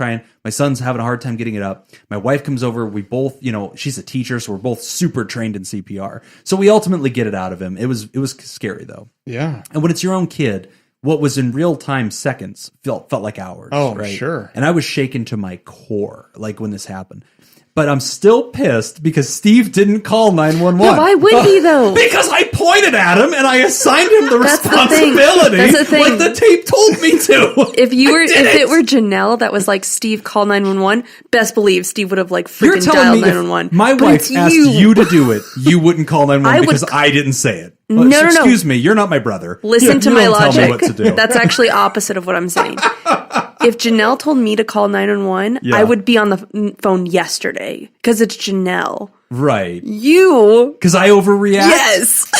My son's having a hard time getting it up. My wife comes over. We both, she's a teacher, so we're both super trained in CPR. So we ultimately get it out of him. It was scary, though. Yeah. And when it's your own kid, what was in real time seconds felt like hours. Oh, right? Sure. And I was shaken to my core, like when this happened. But I'm still pissed because Steve didn't call 911. Yeah, why would he though? Because I pointed at him and I assigned him the responsibility. That's the thing. Like the tape told me to. If it were Janelle that was like, Steve, call 911, best believe Steve would have like freaking dialed 911. My wife asked you to do it, you wouldn't call 911 because I didn't say it. No. Excuse me, you're not my brother. Listen to you my don't logic. Tell me what to do. That's actually opposite of what I'm saying. If Janelle told me to call 911, I would be on the phone yesterday because it's Janelle. Right. You. Because I overreact? Yes.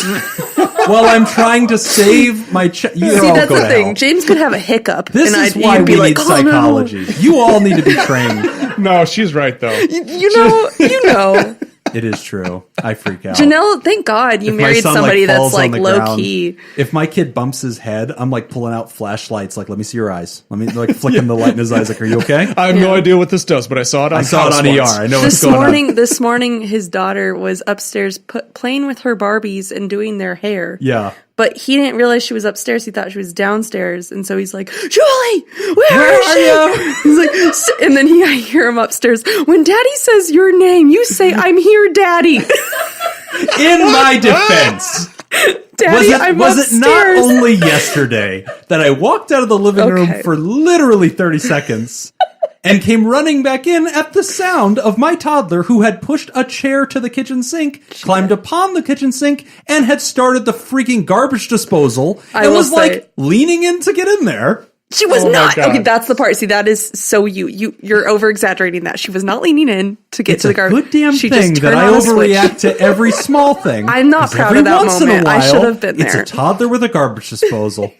Well, I'm trying to save my... See, that's the thing. James could have a hiccup. This is why we need psychology. You all need to be trained. No, she's right, though. You know. It is true. I freak out. Janelle, thank God you married somebody that's like low key. If my kid bumps his head, I'm like pulling out flashlights. Like, let me see your eyes. Let me like flicking the light in his eyes. Like, are you okay? I have no idea what this does, but I saw it on ER. I know what's going on. This morning, his daughter was upstairs playing with her Barbies and doing their hair. Yeah. But he didn't realize she was upstairs. He thought she was downstairs. And so he's like, Julie, where is she? He's like, and then I hear him upstairs. When Daddy says your name, you say, I'm here, Daddy. In my defense, Daddy, was it not only yesterday that I walked out of the living room for literally 30 seconds and came running back in at the sound of my toddler who had pushed a chair to the kitchen sink, climbed upon the kitchen sink, and had started the freaking garbage disposal and was like leaning in to get in there. She was not. Okay, that's the part. See, that is so you're over exaggerating that. She was not leaning in to get to the garbage. Good damn thing that I overreact to every small thing. I'm not proud of that moment. I should have been there. It's a toddler with a garbage disposal.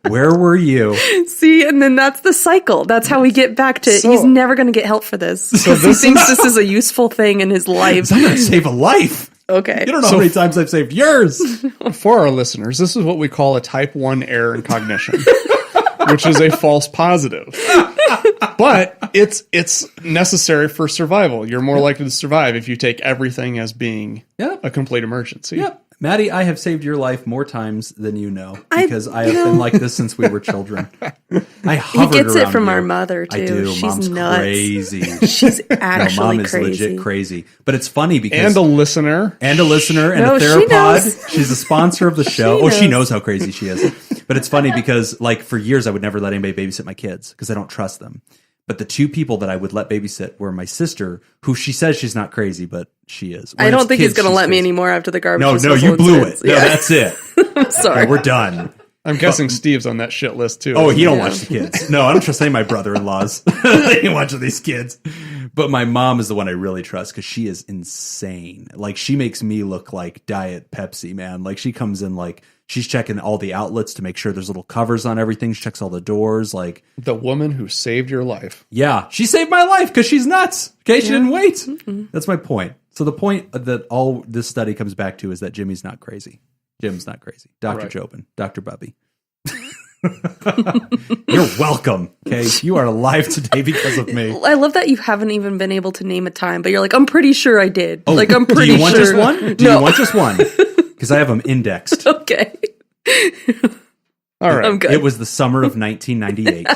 Where were you? See, and then that's the cycle. That's how we get back to he's never going to get help for this. Because he thinks this is a useful thing in his life. I'm going to save a life. Okay. You don't know how many times I've saved yours. For our listeners, this is what we call a type 1 error in cognition, which is a false positive. But it's necessary for survival. You're more likely to survive if you take everything as being a complete emergency. Yep. Maddie, I have saved your life more times than you know, because I have been like this since we were children. I hovered He gets it from you. our mother, too. I do. She's Mom's nuts. crazy. She's actually Mom is crazy. legit crazy. But it's funny because... And a listener. And a listener and No, a she THERAPOD. knows. She's a sponsor of the show. She She knows. knows how crazy she is. But it's funny because, like, for years I would never let anybody babysit my kids because I don't trust them. But the two people that I would let babysit were my sister, who she says she's not crazy, but she is. I don't think he's going to let me anymore after the garbage. No, you blew it. No, that's it. Sorry. No, we're done. I'm guessing Steve's on that shit list too. Oh, he don't watch the kids. No, I don't trust any of my brother-in-laws. They ain't watching these kids. But my mom is the one I really trust because she is insane. Like, she makes me look like Diet Pepsi, man. Like, she comes in like she's checking all the outlets to make sure there's little covers on everything. She checks all the doors. Like, the woman who saved your life. Yeah, she saved my life because she's nuts. Okay, she didn't wait. Mm-mm. That's my point. So the point that all this study comes back to is that Jimmy's not crazy. Jim's not crazy. Dr. Jobin, Dr. Bubby. You're welcome. Okay, you are alive today because of me. I love that you haven't even been able to name a time, but you're like, I'm pretty sure I did. Oh, like, I'm pretty sure. Do you want just one? Do you want just one? Because I have them indexed. Okay. All right. I'm good. It was the summer of 1998.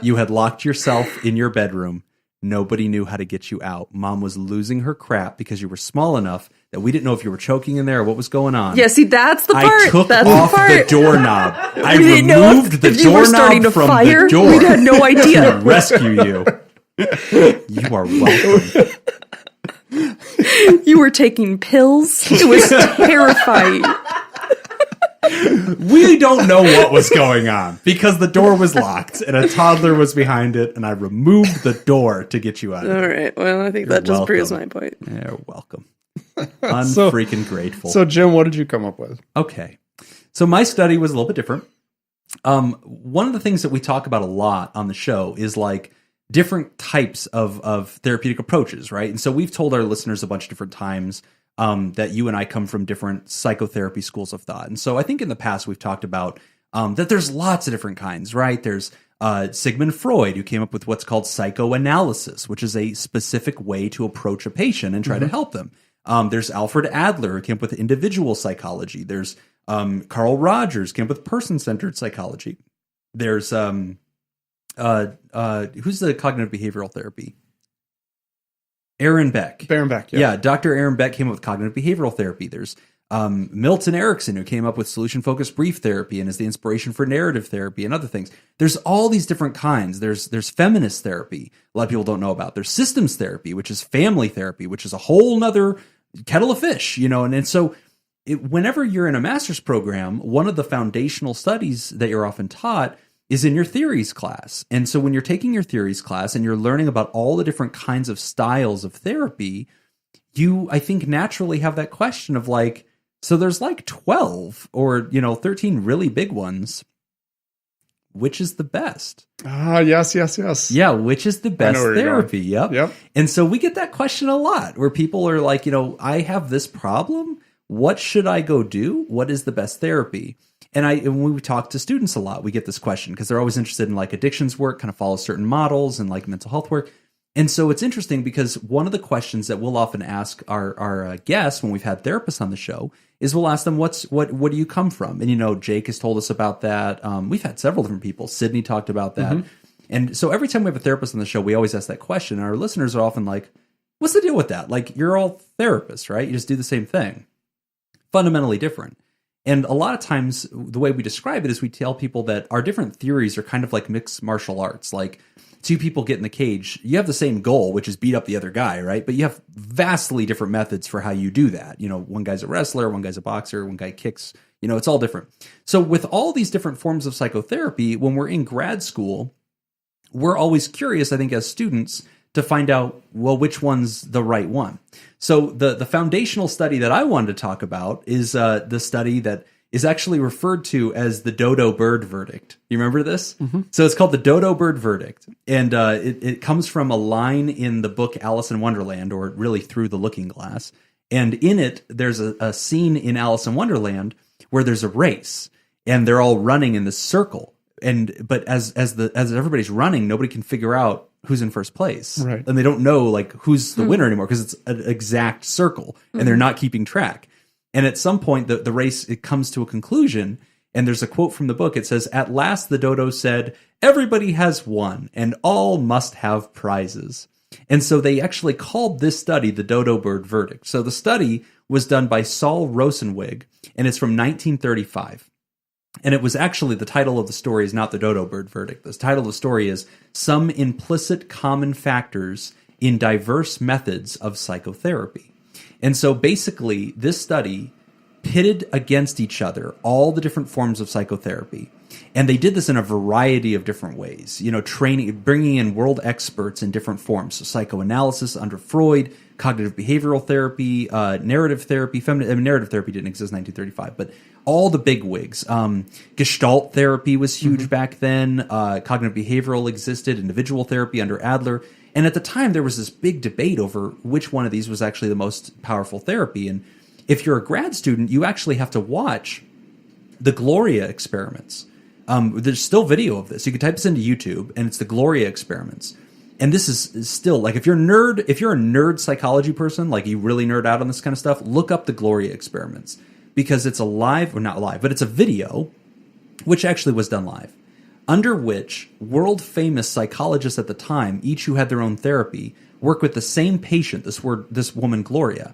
You had locked yourself in your bedroom. Nobody knew how to get you out. Mom was losing her crap because you were small enough that we didn't know if you were choking in there or what was going on. Yeah, see, that's the part. I took that's off the, part. the doorknob. I we didn't know removed the if you were starting doorknob to from fire. the door. We had no idea. To rescue you. You are welcome. You were taking pills. It was terrifying. We don't know what was going on because the door was locked and a toddler was behind it, and I removed the door to get you out of it. All right. Well, I think that just proves my point. You're welcome. Unfreaking grateful. So, Jim, what did you come up with? Okay. So my study was a little bit different. One of the things that we talk about a lot on the show is like different types of therapeutic approaches, right? And so we've told our listeners a bunch of different times that you and I come from different psychotherapy schools of thought. And so I think in the past we've talked about that there's lots of different kinds, right? There's Sigmund Freud, who came up with what's called psychoanalysis, which is a specific way to approach a patient and try to help them. There's Alfred Adler, who came up with individual psychology. There's Carl Rogers, came up with person-centered psychology. There's who's the cognitive behavioral therapy? Aaron Beck. Aaron Beck, yeah. Dr. Aaron Beck came up with cognitive behavioral therapy. There's Milton Erickson, who came up with solution-focused brief therapy and is the inspiration for narrative therapy and other things. There's all these different kinds. There's feminist therapy, a lot of people don't know about. There's systems therapy, which is family therapy, which is a whole nother kettle of fish, you know. And so whenever you're in a master's program, one of the foundational studies that you're often taught is in your theories class. And so when you're taking your theories class and you're learning about all the different kinds of styles of therapy, you, I think, naturally have that question of like, so there's like 12 or, 13 really big ones. Which is the best? Yes. Yeah, which is the best therapy? Yep. And so we get that question a lot where people are like, I have this problem. What should I go do? What is the best therapy? And when we talk to students a lot, we get this question because they're always interested in like addictions work, kind of follow certain models and like mental health work. And so it's interesting because one of the questions that we'll often ask our guests when we've had therapists on the show is we'll ask them, what do you come from? And, Jake has told us about that. We've had several different people. Sydney talked about that. Mm-hmm. And so every time we have a therapist on the show, we always ask that question. And our listeners are often like, what's the deal with that? Like, you're all therapists, right? You just do the same thing. Fundamentally different. And a lot of times, the way we describe it is we tell people that our different theories are kind of like mixed martial arts. Like, two people get in the cage, you have the same goal, which is beat up the other guy, right? But you have vastly different methods for how you do that. One guy's a wrestler, one guy's a boxer, one guy kicks, it's all different. So with all these different forms of psychotherapy, when we're in grad school, we're always curious, I think, as students, to find out, well, which one's the right one. So the foundational study that I wanted to talk about is the study that is actually referred to as the dodo bird verdict. You remember this? Mm-hmm. So it's called the dodo bird verdict. And it comes from a line in the book Alice in Wonderland, or really Through the Looking Glass. And in it, there's a scene in Alice in Wonderland where there's a race and they're all running in this circle. But as everybody's running, nobody can figure out who's in first place. Right. And they don't know like who's the winner anymore because it's an exact circle and they're not keeping track. And at some point, the race, it comes to a conclusion. And there's a quote from the book. It says, "At last the dodo said, 'Everybody has won, and all must have prizes.'" And so they actually called this study the dodo bird verdict. So the study was done by Saul Rosenwig, and it's from 1935. And it was actually, the title of the story is not the dodo bird verdict. The title of the story is Some Implicit Common Factors in Diverse Methods of Psychotherapy. And so basically, this study pitted against each other all the different forms of psychotherapy. And they did this in a variety of different ways, training, bringing in world experts in different forms. So psychoanalysis under Freud, cognitive behavioral therapy, narrative therapy, narrative therapy didn't exist in 1935, but all the big wigs. Gestalt therapy was huge back then. Cognitive behavioral existed, individual therapy under Adler. And at the time, there was this big debate over which one of these was actually the most powerful therapy. And if you're a grad student, you actually have to watch the Gloria experiments. There's still video of this. You can type this into YouTube, and it's the Gloria experiments. And this is still, like, if you're a nerd psychology person, like you really nerd out on this kind of stuff, look up the Gloria experiments. Because it's not live, but it's a video, which actually was done live, under which world-famous psychologists at the time, each who had their own therapy, work with the same patient, this woman Gloria.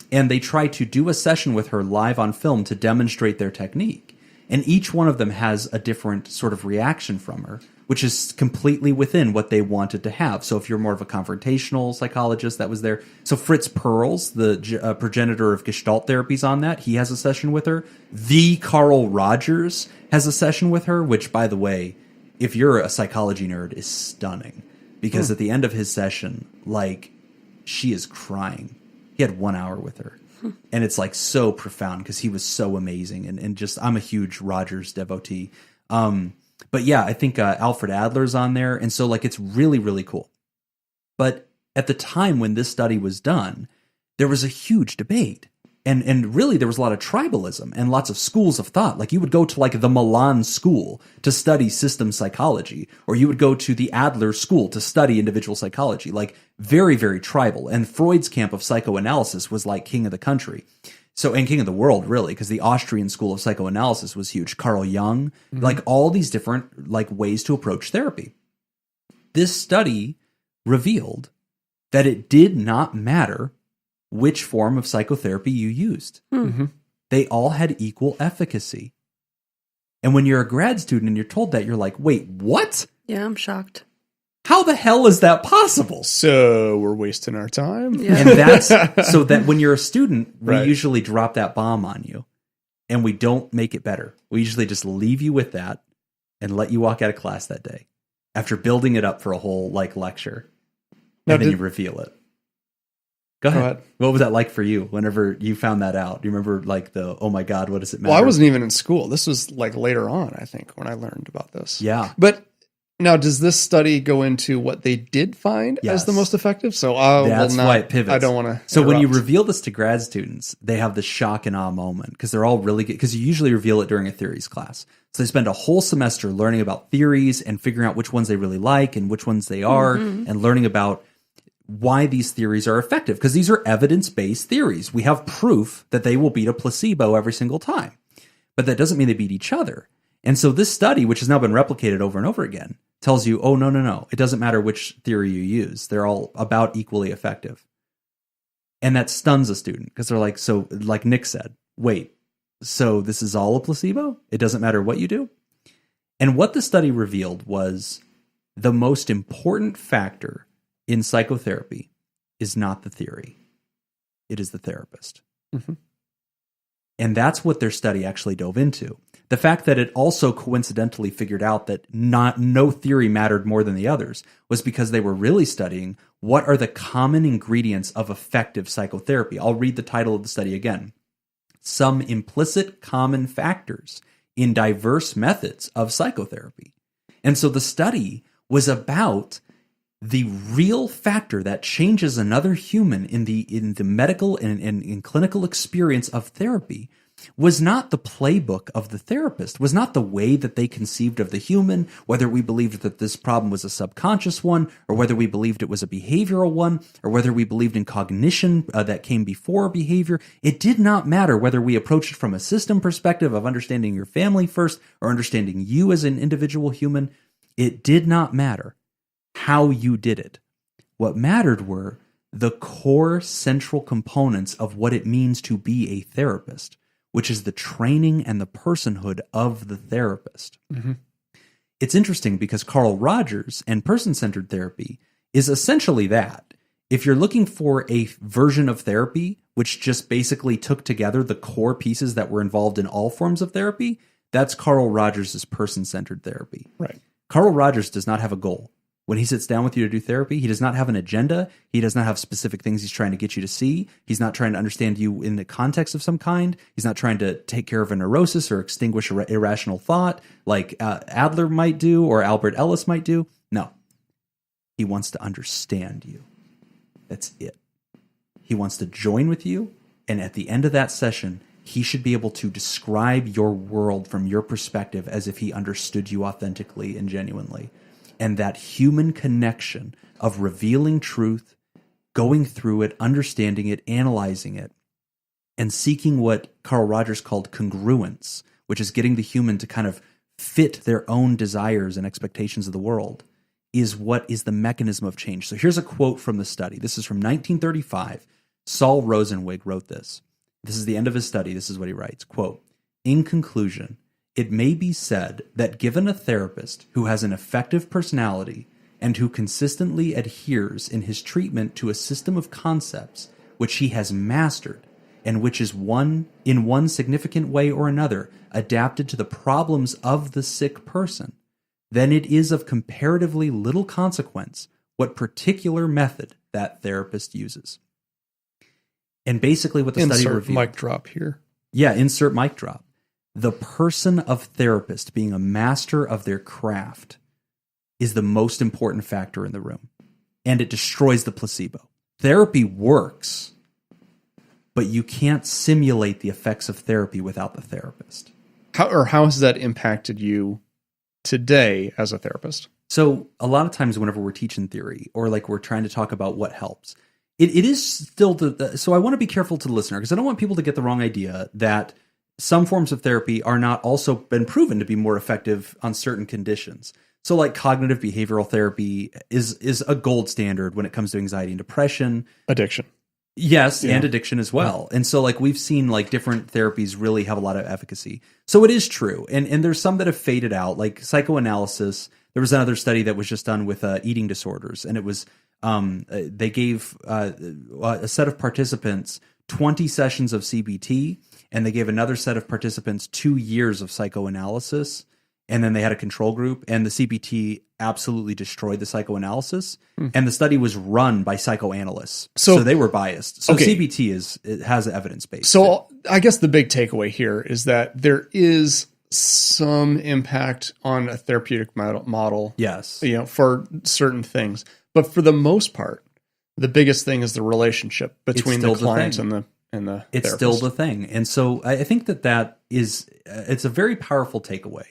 And they try to do a session with her live on film to demonstrate their technique. And each one of them has a different sort of reaction from her, which is completely within what they wanted to have. So if you're more of a confrontational psychologist, that was there. So Fritz Perls, the progenitor of Gestalt therapies on that, he has a session with her. The Carl Rogers has a session with her, which, by the way, if you're a psychology nerd, is stunning. Because at the end of his session, like, she is crying. He had 1 hour with her. And it's like so profound because he was so amazing. And just, I'm a huge Rogers devotee. But yeah, I think Alfred Adler's on there. And so like, it's really, really cool. But at the time when this study was done, there was a huge debate. And really there was a lot of tribalism and lots of schools of thought. Like you would go to like the Milan school to study system psychology, or you would go to the Adler school to study individual psychology, like very, very tribal. And Freud's camp of psychoanalysis was like king of the country. So, and king of the world, really, because the Austrian school of psychoanalysis was huge. Carl Jung, like all these different like ways to approach therapy. This study revealed that it did not matter which form of psychotherapy you used. They all had equal efficacy. And when you're a grad student and you're told that, you're like, wait, what? Yeah, I'm shocked. How the hell is that possible? So we're wasting our time. Yeah. And that's so that when you're a student, we Right. usually drop that bomb on you and we don't make it better. We usually just leave you with that and let you walk out of class that day after building it up for a whole like lecture. And then you reveal it. Go ahead. What was that like for you whenever you found that out? Do you remember like the, oh my God, what does it matter? Well, I wasn't even in school. This was like later on, I think, when I learned about this. Yeah. But now, does this study go into what they did find as the most effective? So that's why it pivots. I don't want to. So when you reveal this to grad students, they have the shock and awe moment because they're all really good. Because you usually reveal it during a theories class. So they spend a whole semester learning about theories and figuring out which ones they really like and which ones they are, and learning about why these theories are effective, because these are evidence-based theories. We have proof that they will beat a placebo every single time, but that doesn't mean they beat each other. And so this study, which has now been replicated over and over again, tells you, oh, no. It doesn't matter which theory you use. They're all about equally effective. And that stuns a student because they're like, so like Nick said, wait, so this is all a placebo? It doesn't matter what you do? And what the study revealed was the most important factor in psychotherapy is not the theory. It is the therapist. And that's what their study actually dove into. The fact that it also coincidentally figured out that no theory mattered more than the others was because they were really studying what are the common ingredients of effective psychotherapy. I'll read the title of the study again. Some implicit common factors in diverse methods of psychotherapy. And so the study was about the real factor that changes another human in the medical and in clinical experience of therapy was not the playbook of the therapist, was not the way that they conceived of the human, whether we believed that this problem was a subconscious one, or whether we believed it was a behavioral one, or whether we believed in cognition that came before behavior. It did not matter whether we approached it from a system perspective of understanding your family first or understanding you as an individual human. It did not matter how you did it. What mattered were the core central components of what it means to be a therapist, which is the training and the personhood of the therapist. Mm-hmm. It's interesting because Carl Rogers and person-centered therapy is essentially that. If you're looking for a version of therapy which just basically took together the core pieces that were involved in all forms of therapy, that's Carl Rogers' person-centered therapy. Right. Carl Rogers does not have a goal. When he sits down with you to do therapy, he does not have an agenda. He does not have specific things he's trying to get you to see. He's not trying to understand you in the context of some kind. He's not trying to take care of a neurosis or extinguish irrational thought like Adler might do or Albert Ellis might do. No. He wants to understand you. That's it. He wants to join with you, and at the end of that session, he should be able to describe your world from your perspective as if he understood you authentically and genuinely. And that human connection of revealing truth, going through it, understanding it, analyzing it, and seeking what Carl Rogers called congruence, which is getting the human to kind of fit their own desires and expectations of the world, is what is the mechanism of change. So here's a quote from the study. This is from 1935. Saul Rosenwig wrote this. This is the end of his study. This is what he writes. Quote, "In conclusion, it may be said that given a therapist who has an effective personality and who consistently adheres in his treatment to a system of concepts which he has mastered and which is in one significant way or another adapted to the problems of the sick person, then it is of comparatively little consequence what particular method that therapist uses." And basically what the study revealed... Insert mic drop here. Yeah, insert mic drop. The person of therapist being a master of their craft is the most important factor in the room. And it destroys the placebo. Therapy works, but you can't simulate the effects of therapy without the therapist. How has that impacted you today as a therapist? So a lot of times whenever we're teaching theory or like we're trying to talk about what helps, it is still so I want to be careful to the listener because I don't want people to get the wrong idea that some forms of therapy are not also been proven to be more effective on certain conditions. So like cognitive behavioral therapy is a gold standard when it comes to anxiety and depression. Addiction. Yes, yeah. And addiction as well. And so like we've seen like different therapies really have a lot of efficacy. So it is true. And there's some that have faded out, like psychoanalysis. There was another study that was just done with eating disorders. And it was they gave a set of participants 20 sessions of CBT, and they gave another set of participants 2 years of psychoanalysis, and then they had a control group, and the CBT absolutely destroyed the psychoanalysis, and the study was run by psychoanalysts, so they were biased. So okay. CBT has evidence base. So I guess the big takeaway here is that there is some impact on a therapeutic model. Yes, for certain things, but for the most part, the biggest thing is the relationship between the client and the it's therapist. Still the thing. And so I think that is it's a very powerful takeaway.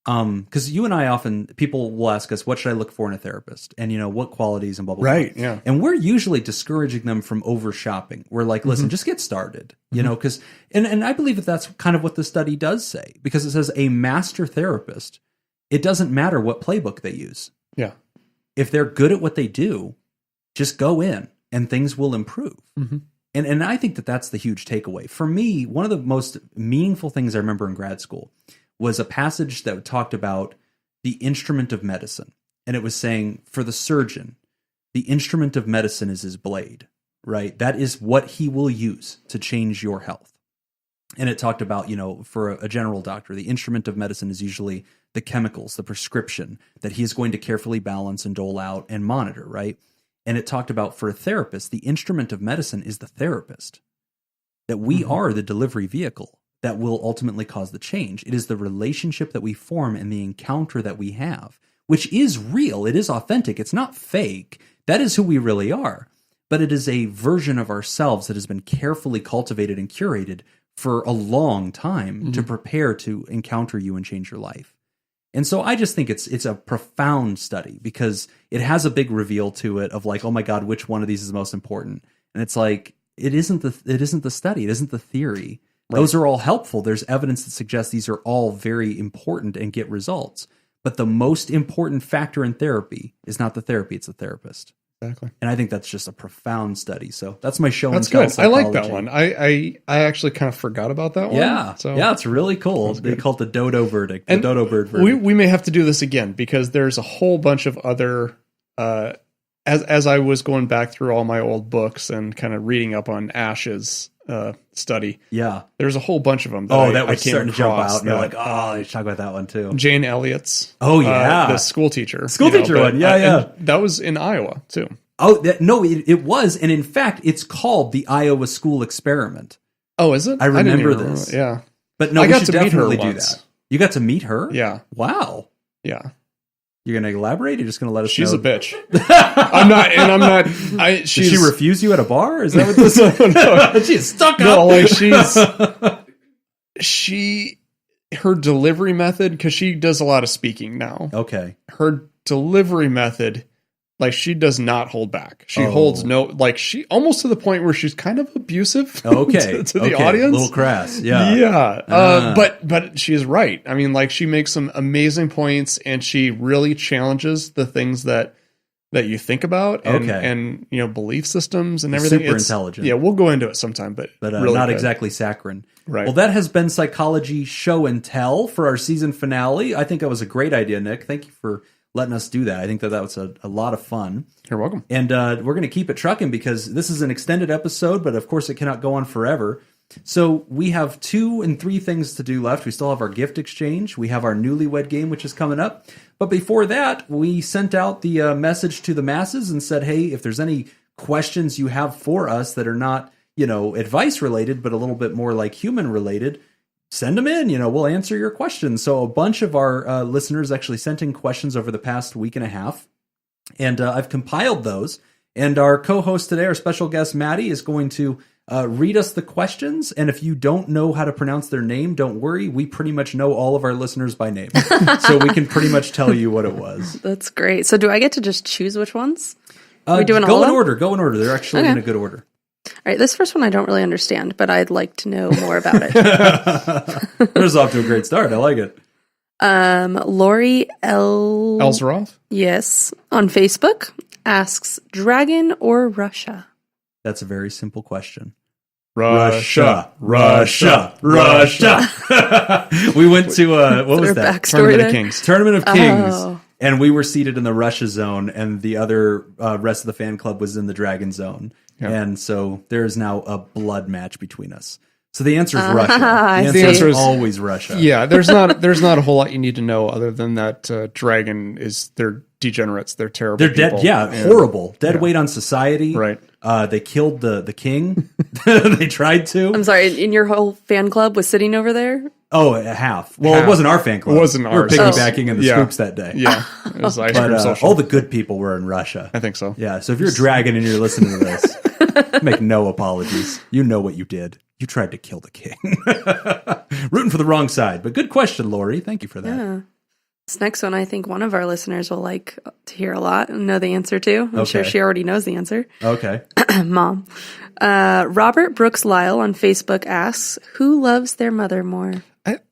Because you and I often, people will ask us, what should I look for in a therapist? And, what qualities and blah, blah, blah. Right, yeah. And we're usually discouraging them from over shopping. We're like, listen, just get started, because, and I believe that's kind of what the study does say, because it says a master therapist, it doesn't matter what playbook they use. Yeah. If they're good at what they do, just go in and things will improve. Mm-hmm. And I think that's the huge takeaway. For me, one of the most meaningful things I remember in grad school was a passage that talked about the instrument of medicine. And it was saying, for the surgeon, the instrument of medicine is his blade, right? That is what he will use to change your health. And it talked about, for a general doctor, the instrument of medicine is usually the chemicals, the prescription that he is going to carefully balance and dole out and monitor, right? And it talked about, for a therapist, the instrument of medicine is the therapist, that we are the delivery vehicle that will ultimately cause the change. It is the relationship that we form and the encounter that we have which is real. It is authentic. It's not fake. That is who we really are. But it is a version of ourselves that has been carefully cultivated and curated for a long time to prepare to encounter you and change your life. And so I just think it's a profound study because it has a big reveal to it of like, oh my God, which one of these is the most important? And it's like, it isn't the study. It isn't the theory. Right. Those are all helpful. There's evidence that suggests these are all very important and get results. But the most important factor in therapy is not the therapy, it's the therapist. Exactly. And I think that's just a profound study. So that's my show. That's good. I like that one. I actually kind of forgot about that one. Yeah. So yeah, it's really cool. They call it the dodo verdict, the dodo bird verdict. We may have to do this again because there's a whole bunch of other, as I was going back through all my old books and kind of reading up on Ash's study. Yeah. There's a whole bunch of them. That was starting to jump out. And you're like, oh, let's talk about that one too. Jane Elliott's. Oh, yeah. The school teacher. One. Yeah. That was in Iowa too. Oh, no, it was. And in fact, it's called the Iowa School Experiment. Oh, is it? I remember this. Yeah. But no, I we got should to meet her definitely do once. that. You got to meet her? Yeah. Wow. Yeah. You're going to elaborate? You're just going to let us She's know? a bitch. I'm not. Did she refuse you at a bar? Is that what this is? No. She's stuck up. No, like her delivery method, because she does a lot of speaking now. Okay. Her delivery method, like she does not hold back. She holds no, like she almost to the point where she's kind of abusive. Okay. to the audience. A little crass. Yeah. Yeah. But she's right. I mean, like she makes some amazing points and she really challenges the things that you think about and belief systems and everything. Super intelligent. Yeah, we'll go into it sometime, but really not good. Exactly saccharine. Right. Well, that has been Psychology Show and Tell for our season finale. I think that was a great idea, Nick. Thank you for letting us do that. I think that was a lot of fun. You're welcome. And we're going to keep it trucking because this is an extended episode, but of course it cannot go on forever. So we have 2 and 3 things to do left. We still have our gift exchange. We have our newlywed game, which is coming up. But before that, we sent out the message to the masses and said, hey, if there's any questions you have for us that are not, advice related, but a little bit more like human related, send them in. We'll answer your questions. So a bunch of our listeners actually sent in questions over the past week and a half. And I've compiled those. And our co-host today, our special guest, Maddie, is going to read us the questions. And if you don't know how to pronounce their name, don't worry. We pretty much know all of our listeners by name. So we can pretty much tell you what it was. That's great. So do I get to just choose which ones? Are we doing all Go in order. Go in order. They're actually in a good order. All right. This first one I don't really understand, but I'd like to know more about it. There's off to a great start. I like it. Lori Elzeroth? Yes. On Facebook asks, Dragon or Russia? That's a very simple question. Russia. We went to what was that? Tournament of Kings. Tournament of Kings. And we were seated in the Russia zone, and the other rest of the fan club was in the Dragon zone. Yeah. And so there is now a blood match between us. So the answer is Russia. The answer is always Russia. Yeah, there's not a whole lot you need to know other than that Dragon they're degenerates. They're terrible. They're dead. Yeah, horrible. Dead weight on society. Right. They killed the king. They tried to. I'm sorry. And your whole fan club was sitting over there? Oh, half. Well, it wasn't our fan club. It wasn't ours. We were piggybacking in the scoops that day. Yeah. It was ice cream social. All the good people were in Russia. I think so. Yeah. So if you're a dragon and you're listening to this, make no apologies. You know what you did. You tried to kill the king. Rooting for the wrong side. But good question, Lori. Thank you for that. Yeah. This next one, I think one of our listeners will like to hear a lot and know the answer to. I'm sure she already knows the answer. Okay. Mom. Robert Brooks Lyle on Facebook asks, who loves their mother more?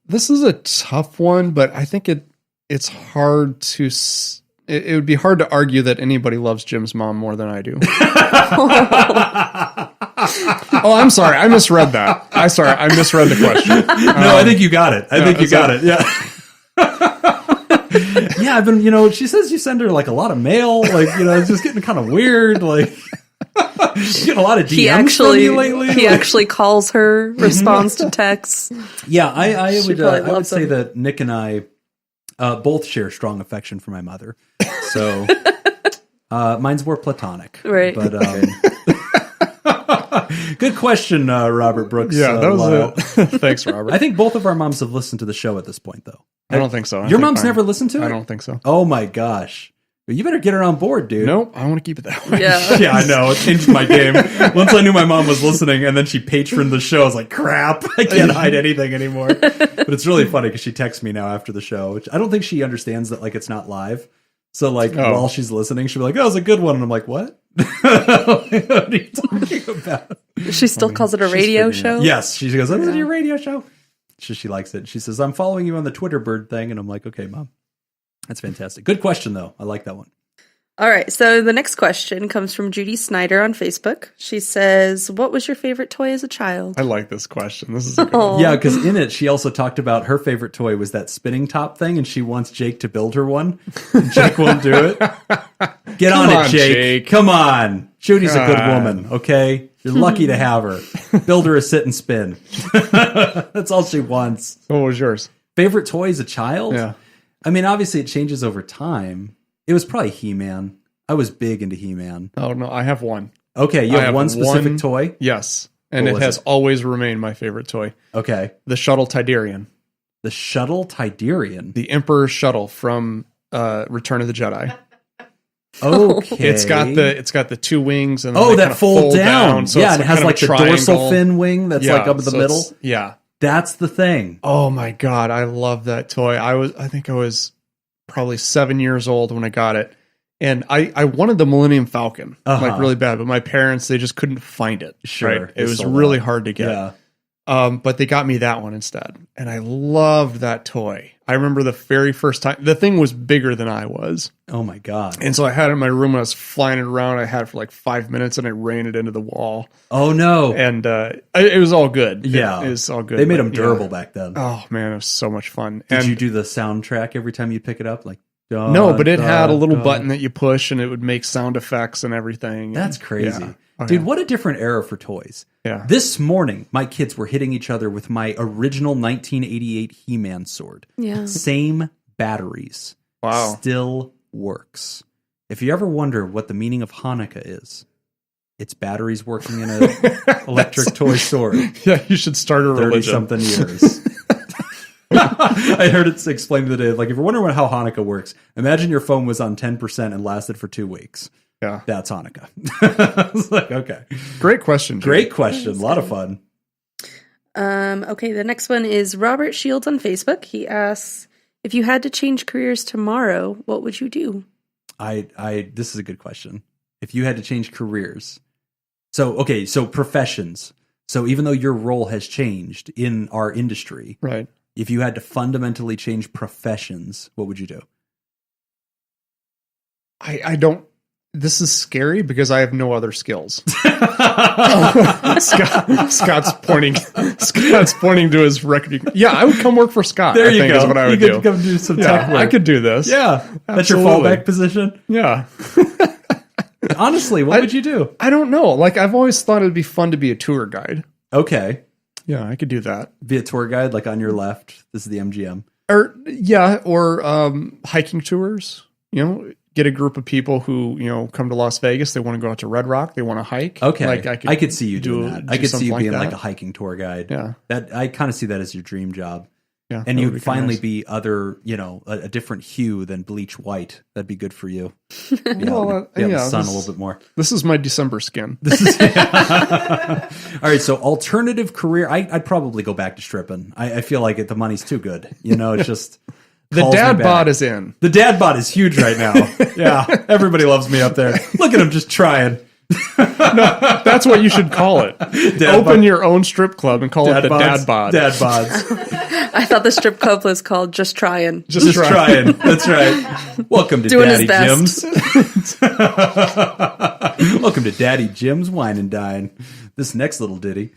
This is a tough one, but I think it's hard to... It would be hard to argue that anybody loves Jim's mom more than I do. Oh, I'm sorry. I misread that. I misread the question. No, I think you got it. I think you got it. Yeah. Yeah, I've been, she says you send her like a lot of mail. Like, it's just getting kind of weird. Like, she's getting a lot of DMs from you lately. He actually calls her, responds to texts. Yeah, I would say that Nick and I both share strong affection for my mother. So mine's more platonic. Right. But Good question, Robert Brooks. Yeah, that was it. Thanks, Robert. I think both of our moms have listened to the show at this point, though. I don't think so. Your mom's never listened to it? I don't think so. Oh, my gosh. You better get her on board, dude. Nope, I want to keep it that way. Yeah. Yeah, I know. It changed my game. Once I knew my mom was listening and then she patroned the show, I was like, crap, I can't hide anything anymore. But it's really funny because she texts me now after the show, which I don't think she understands that, like, it's not live. So, like, while she's listening, she'll be like, oh, it was a good one. And I'm like, what? What are you talking about? She still calls it a radio show? Yes. She goes, this is your radio show. She likes it. She says, I'm following you on the Twitter bird thing. And I'm like, okay, Mom. That's fantastic. Good question, though. I like that one. All right. So the next question comes from Judy Snyder on Facebook. She says, what was your favorite toy as a child? I like this question. This is a good one. Yeah, because in it, she also talked about her favorite toy was that spinning top thing, and she wants Jake to build her one. Jake won't do it. Get on it, Jake. Come on. Judy's a good woman, okay? You're lucky to have her. Build her a sit and spin. That's all she wants. What was yours? Favorite toy as a child? Yeah. I mean, obviously, it changes over time. It was probably He-Man. I was big into He-Man. Oh, no, I have one. Okay, you have one specific toy? Yes, and it has always remained my favorite toy. Okay. The Shuttle Tidarian. The Shuttle Tidarian? The Emperor's Shuttle from Return of the Jedi. Okay. It's got the two wings and that fold down. So yeah, and it has like the dorsal fin wing that's like up in the middle. Yeah. That's the thing. Oh my God, I love that toy. I think I was probably 7 years old when I got it. And I wanted the Millennium Falcon, like really bad, but my parents, they just couldn't find it. Sure. Right? It was really hard to get. Yeah. But they got me that one instead. And I loved that toy. I remember the very first time, the thing was bigger than I was. Oh my God. And so I had it in my room and I was flying it around. I had it for like 5 minutes and I ran it into the wall. Oh no. And it was all good. Yeah. It was all good. They made them durable back then. Oh man, it was so much fun. Did you do the soundtrack every time you pick it up? Like, no, but it had a little button that you push and it would make sound effects and everything. That's crazy. Yeah. Oh, dude, yeah. what a different era for toys. Yeah. This morning, my kids were hitting each other with my original 1988 He-Man sword. Yeah. Same batteries. Wow. Still works. If you ever wonder what the meaning of Hanukkah is, it's batteries working in an electric toy sword. Yeah, you should start a religion. 30-something years. I heard it explained the other day, like, if you're wondering how Hanukkah works, imagine your phone was on 10% and lasted for 2 weeks. Yeah. That's Hanukkah. I was like, okay. Great question. Great question. A lot of fun. Okay, the next one is Robert Shields on Facebook. He asks, if you had to change careers tomorrow, what would you do? This is a good question. If you had to change careers. So professions. So even though your role has changed in our industry, right? If you had to fundamentally change professions, what would you do? I don't. This is scary because I have no other skills. Scott's pointing to his record. Yeah, I would come work for Scott. There you go. Is what I would do. Could come do some tech work. I could do this. Yeah, that's your fallback position. Yeah. Honestly, what would you do? I don't know. Like, I've always thought it'd be fun to be a tour guide. Okay. Yeah, I could do that. Be a tour guide, like on your left. This is the MGM. Or hiking tours. You know, get a group of people who, come to Las Vegas. They want to go out to Red Rock. They want to hike. Okay. Like I could see you doing that. I could see you being like like a hiking tour guide. Yeah. I kind of see that as your dream job. Yeah. And you'd finally be other, a different hue than bleach white. That'd be good for you. The sun a little bit more. This is my December skin. All right. So alternative career. I'd probably go back to stripping. I feel like the money's too good. It's just. The dad bod is in. The dad bod is huge right now. Yeah. Everybody loves me up there. Look at him just trying. No, that's what you should call it. Open your own strip club and call it the dad bod. Dad bods. I thought the strip club was called Just Trying. Just trying. That's right. Welcome to Doing Daddy his Jim's. Welcome to Daddy Jim's Wine and Dine. This next little ditty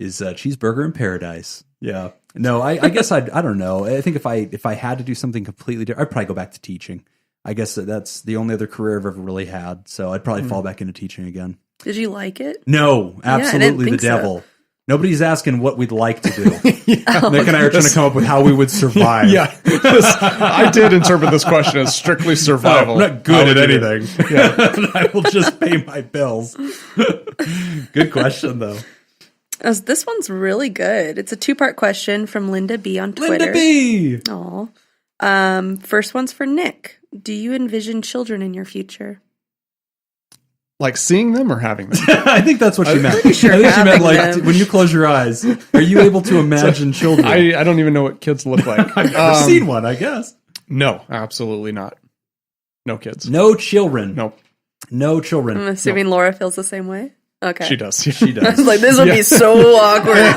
is Cheeseburger in Paradise. Yeah. No, I guess I don't know. I think if I had to do something completely different, I'd probably go back to teaching. I guess that's the only other career I've ever really had. So I'd probably fall back into teaching again. Did you like it? No, absolutely the devil. So. Nobody's asking what we'd like to do. Nick and I are trying to come up with how we would survive. I did interpret this question as strictly survival. I'm not good at anything. I will just pay my bills. Good question, though. This one's really good. It's a 2-part question from Linda B on Twitter. Linda B! Aw. First one's for Nick. Do you envision children in your future? Like seeing them or having them? I think that's what she meant. Sure, I think she meant like when you close your eyes, are you able to imagine children? I don't even know what kids look like. I've never seen one, I guess. No, absolutely not. No kids. No children. Nope. No children. I'm assuming Laura feels the same way. Okay. She does. She does. Like, this would be so awkward.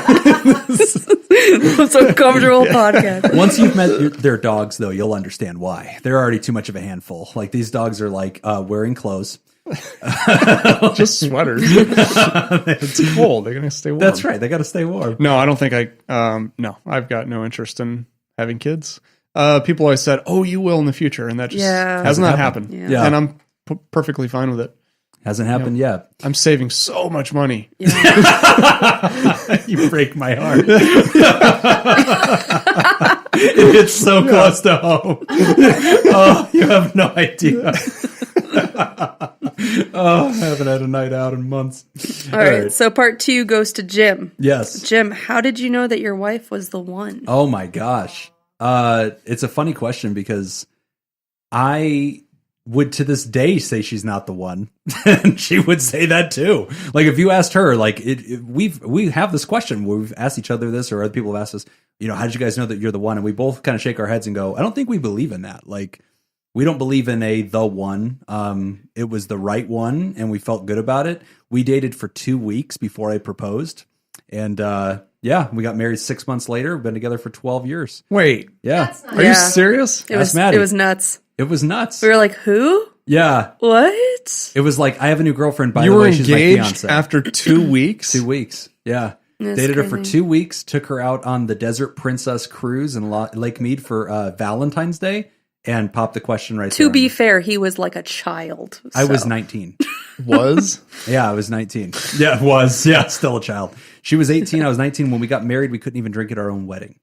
So comfortable podcast. Once you've met their dogs, though, you'll understand why. They're already too much of a handful. Like, these dogs are like wearing clothes. Just sweaters. It's cold. They're gonna stay warm. That's right. They got to stay warm. No, I don't think no, I've got no interest in having kids. People always said, "Oh, you will in the future," and that just has not happened. Yeah. And I'm perfectly fine with it. Hasn't happened yet. I'm saving so much money. Yeah. You break my heart. It's so close to home. Oh, you have no idea. Oh, I haven't had a night out in months. All right. So part 2 goes to Jim. Yes. Jim, how did you know that your wife was the one? Oh my gosh. It's a funny question because I would to this day say she's not the one. And she would say that too. Like if you asked her, like we have this question where we've asked each other this or other people have asked us, how did you guys know that you're the one? And we both kind of shake our heads and go, I don't think we believe in that. Like we don't believe in the one. It was the right one and we felt good about it. We dated for 2 weeks before I proposed. And we got married 6 months later. We've been together for 12 years. Wait. Yeah. Are you serious? It was nuts. It was nuts. We were like, who? Yeah. What? It was like, I have a new girlfriend, by you the way, were she's my engaged fiance. after 2 weeks? 2 weeks. Yeah. That's Dated her crazy. for 2 weeks, took her out on the Desert Princess cruise in Lake Mead for Valentine's Day, and popped the question right there. To be fair, he was like a child. I was 19. Was? Yeah, I was 19. Yeah, it was. Yeah, still a child. She was 18. I was 19. When we got married, we couldn't even drink at our own wedding.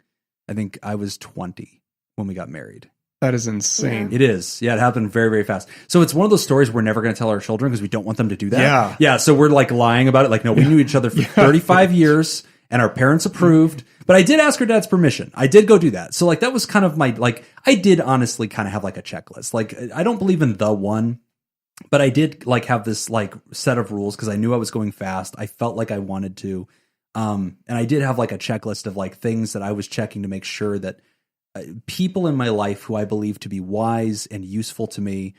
I think I was 20 when we got married. That is insane. It is. Yeah, it happened very, very fast. So it's one of those stories we're never going to tell our children because we don't want them to do that. Yeah. Yeah, so we're like lying about it. Like, no, we knew each other for 35 years and our parents approved. But I did ask her dad's permission. I did go do that. So like that was kind of my, like, I did honestly kind of have like a checklist. Like, I don't believe in the one, but I did like have this like set of rules because I knew I was going fast. I felt like I wanted to. And I did have like a checklist of like things that I was checking to make sure that people in my life who I believe to be wise and useful to me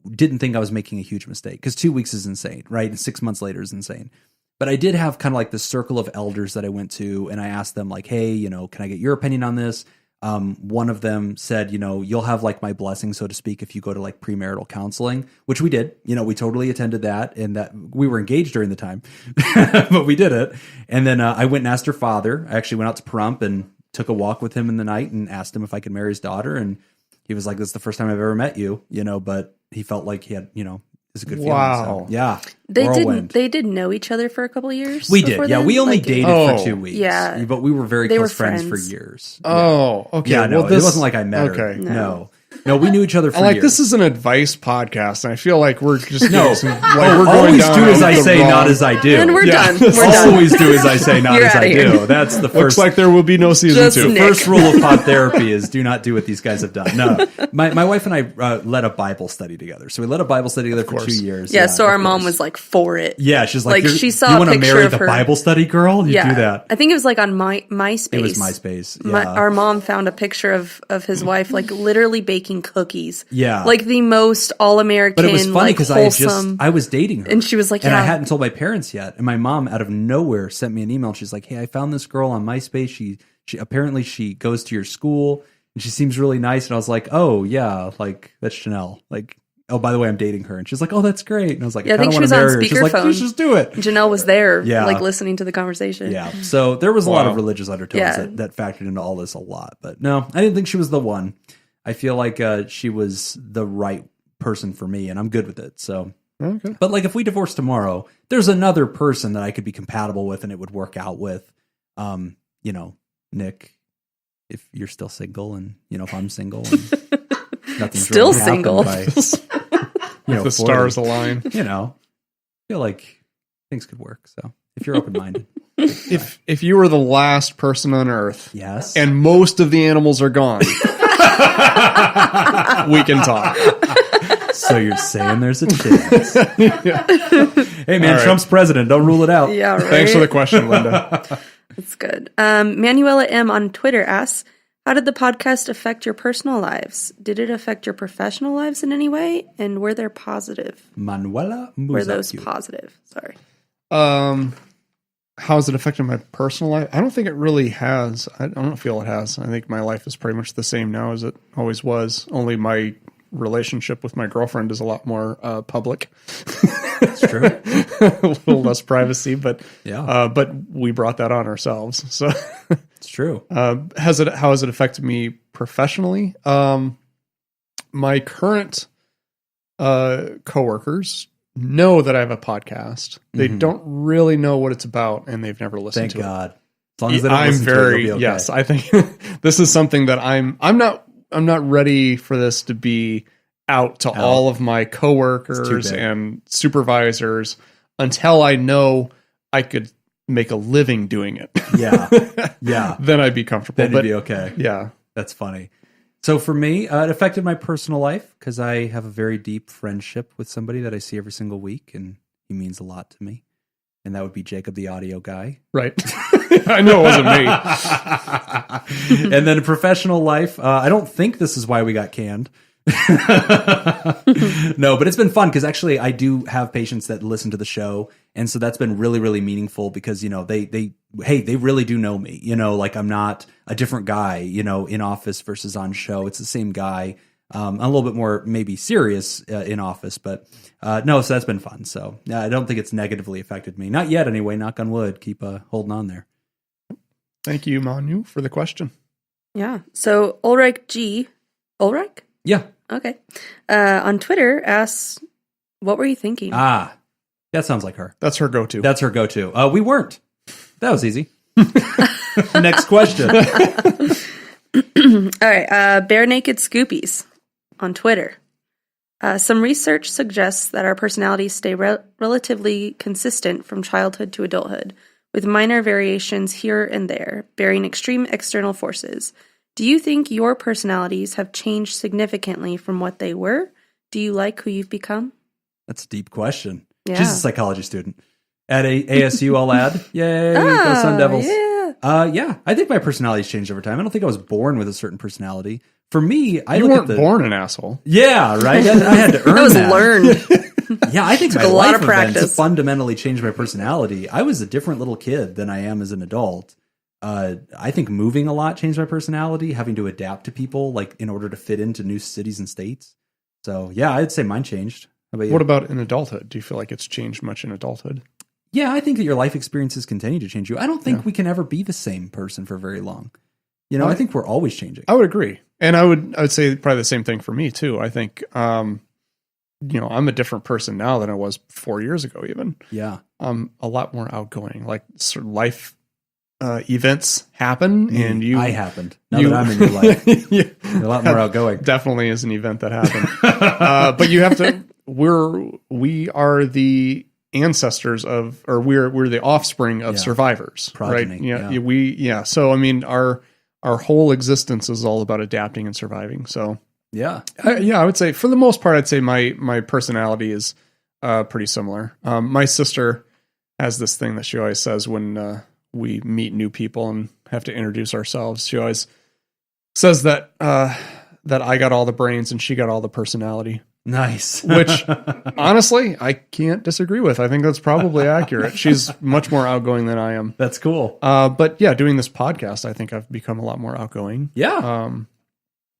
didn't think I was making a huge mistake. Because 2 weeks is insane, right? And 6 months later is insane. But I did have kind of like this circle of elders that I went to, and I asked them like, hey, can I get your opinion on this? One of them said, you'll have like my blessing, so to speak, if you go to like premarital counseling, which we did. We totally attended that, and that we were engaged during the time, but we did it. And then I went and asked her father. I actually went out to Pahrump and took a walk with him in the night and asked him if I could marry his daughter. And he was like, this is the first time I've ever met you, but he felt like he had, it's a good feeling. Wow. So, yeah. They did know each other for a couple of years. We did. Yeah. Then? We only Like, dated for 2 weeks. Yeah. But we were very They close were friends for friends. years. Oh, okay. Yeah, no, well, it wasn't like I met her. Okay. No, we knew each other for years. This is an advice podcast, and I feel like we're just we're always down do as I the say, wrong- not as I do. And we're done. We're done. Always do as I say, not You're as outta I here. do. That's the Looks first. like there will be no season Just 2. Nick. First rule of pod therapy is do not do what these guys have done. No, my wife and I led a Bible study together. So we led a Bible study together for 2 years. Yeah, so our of mom course. was like for it. Yeah, she's like, she saw you a want to picture marry of the her. Bible study girl? You do that. I think it was like on MySpace. It was MySpace. Yeah. Our mom found a picture of his wife like literally baking cookies. Yeah. Like the most all-American, But it was funny because wholesome. I was dating her. And she was like, and I yeah. hadn't told my parents yet. And my mom out of nowhere sent me an email. And she's like, hey, I found this girl on MySpace. She apparently she goes to your school and she seems really nice. And I was like, oh yeah, like that's Janelle. Like, oh, by the way, I'm dating her. And she's like, oh, that's great. And I was like, Yeah, I I think kind she of was want to on marry her. She's like, speakerphone. let's just do it. Janelle was there, Yeah. like listening to the conversation. Yeah. So there was a lot Wow. of religious undertones Yeah. that factored into all this a lot. But no, I didn't think she was the one. I feel like she was the right person for me, and I'm good with it. So Okay. But like if we divorce tomorrow, there's another person that I could be compatible with and it would work out with. You know, Nick, if you're still single and, you know, if I'm single and nothing's still really single. by, you know, the 40, stars align. You know, I feel like things could work. So if you're open-minded. If you were the last person on Earth, yes, and most of the animals are gone, we can talk. So you're saying there's a chance. Yeah. Hey man, right. Trump's president. Don't rule it out. Yeah, right. Thanks for the question, Linda. That's good. Manuela M on Twitter asks, how did the podcast affect your personal lives? Did it affect your professional lives in any way? And were there positive? Manuela Muzakio. Were those positive? Sorry. How has it affected my personal life? I don't think it really has. I don't feel it has. I think my life is pretty much the same now as it always was. Only my relationship with my girlfriend is a lot more public. That's true. A little less privacy, but yeah. But we brought that on ourselves. So it's true. How has it affected me professionally? My current coworkers know that I have a podcast. They don't really know what it's about, and they've never listened to it. Thank God. As long as they don't listen to it, you'll be okay. Yes. I think this is something that I'm not ready for this to be out to all of my coworkers and supervisors until I know I could make a living doing it. Yeah. Yeah. Then I'd be comfortable. Then you'd be okay. Yeah. That's funny. So for me, it affected my personal life because I have a very deep friendship with somebody that I see every single week, and he means a lot to me. And that would be Jacob, the audio guy. Right. I know it wasn't me. And then professional life, I don't think this is why we got canned. No, but it's been fun because actually I do have patients that listen to the show, and so that's been really, really meaningful because, you know, they really do know me, you know, like I'm not a different guy, you know, in office versus on show. It's the same guy. A little bit more maybe serious in office, but no, so that's been fun. So I don't think it's negatively affected me. Not yet anyway, knock on wood, keep holding on there. Thank you, Manu, for the question. Yeah. So Ulrich? Yeah. Okay. On Twitter asks, what were you thinking? Ah, that sounds like her. That's her go-to. That's her go-to. We weren't. That was easy. Next question. All right. Bare Naked Scoopies on Twitter. Some research suggests that our personalities stay relatively consistent from childhood to adulthood, with minor variations here and there, bearing extreme external forces. Do you think your personalities have changed significantly from what they were? Do you like who you've become? That's a deep question. Yeah. She's a psychology student. At ASU, I'll add. Yay, go Sun Devils. Yeah. Yeah, I think my personality's changed over time. I don't think I was born with a certain personality. For me, you weren't born an asshole. Yeah, right? I had to earn that. That was learned. Yeah, I think my a lot life of practice events fundamentally changed my personality. I was a different little kid than I am as an adult. I think moving a lot changed my personality, having to adapt to people like in order to fit into new cities and states. So yeah, I'd say mine changed. How about you? What about in adulthood? Do you feel like it's changed much in adulthood? Yeah, I think that your life experiences continue to change you. I don't think we can ever be the same person for very long. You know, I think we're always changing. I would agree. And I would say probably the same thing for me too. I think, you know, I'm a different person now than I was 4 years ago even. Yeah. I'm a lot more outgoing. Like sort of life events happen and I happened. Now that I'm in your life. Yeah. You're a lot more outgoing. Definitely is an event that happened. But you have to, we are the ancestors of, or we're the offspring of survivors, progeny, right? Yeah. So, I mean, our whole existence is all about adapting and surviving. So yeah. I would say for the most part, I'd say my personality is pretty similar. My sister has this thing that she always says when we meet new people and have to introduce ourselves. She always says that that I got all the brains and she got all the personality. Nice. Which, honestly, I can't disagree with. I think that's probably accurate. She's much more outgoing than I am. That's cool. But yeah, doing this podcast, I think I've become a lot more outgoing. Yeah.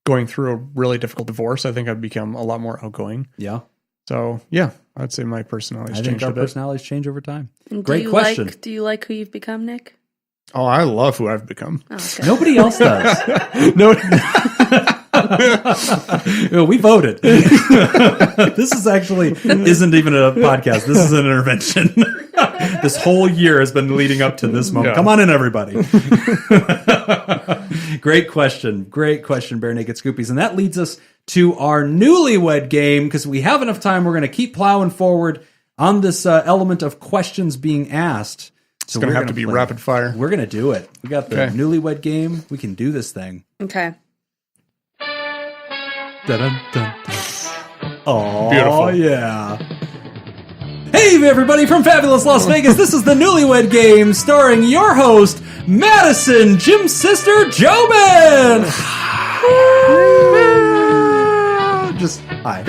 Going through a really difficult divorce, I think I've become a lot more outgoing. Yeah. So yeah, I'd say my personality's changed a bit. I think our personalities change over time. And Great question. Do you like who you've become, Nick? Oh, I love who I've become. Oh, okay. Nobody else does. No. We voted. This is actually isn't even a podcast. This is an intervention. This whole year has been leading up to this moment. Yeah. Come on in, everybody. Great question, Bare Naked Scoopies. And that leads us to our newlywed game, because we have enough time. We're going to keep plowing forward on this element of questions being asked. So it's going to have to be rapid fire. We're going to do it. We got the newlywed game. We can do this thing. Okay. Dun-dun-dun-dun. Oh, beautiful. Yeah. Hey, everybody from fabulous Las Vegas. This is the Newlywed Game, starring your host, Madison, Jim's sister, Jobin. Just hi.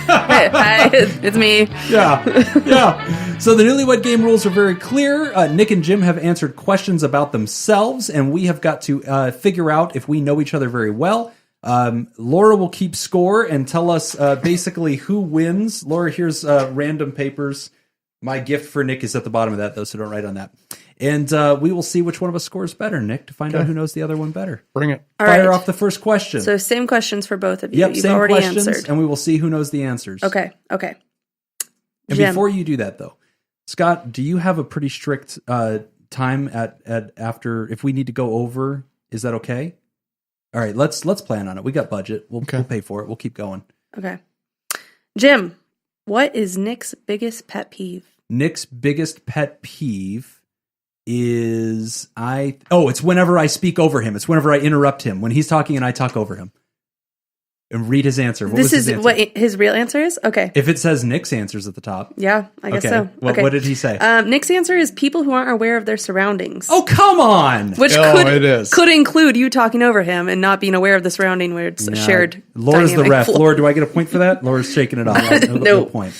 Hi, it's me. Yeah. So the Newlywed Game rules are very clear. Nick and Jim have answered questions about themselves, and we have got to figure out if we know each other very well. Laura will keep score and tell us basically who wins. Laura, here's random papers. My gift for Nick is at the bottom of that, though, so don't write on that. And we will see which one of us scores better, Nick, to find out who knows the other one better. Bring it. Fire off the first question. So same questions for both of you. Yep, You've same already questions, answered. and we will see who knows the answers. Okay. And Jim. before you do that, though, Scott, do you have a pretty strict time at after if we need to go over? Is that okay? All right, let's plan on it. We got budget. We'll pay for it. We'll keep going. Okay. Jim, what is Nick's biggest pet peeve? Nick's biggest pet peeve is it's whenever I speak over him. It's whenever I interrupt him when he's talking and I talk over him. And read his answer. This is what his real answer is? Okay. If it says Nick's answers at the top. Yeah, I guess so. What did he say? Nick's answer is people who aren't aware of their surroundings. Oh, come on! Which could include you talking over him and not being aware of the surrounding where it's shared. Laura's the ref. Laura, do I get a point for that? Laura's shaking it off. No point.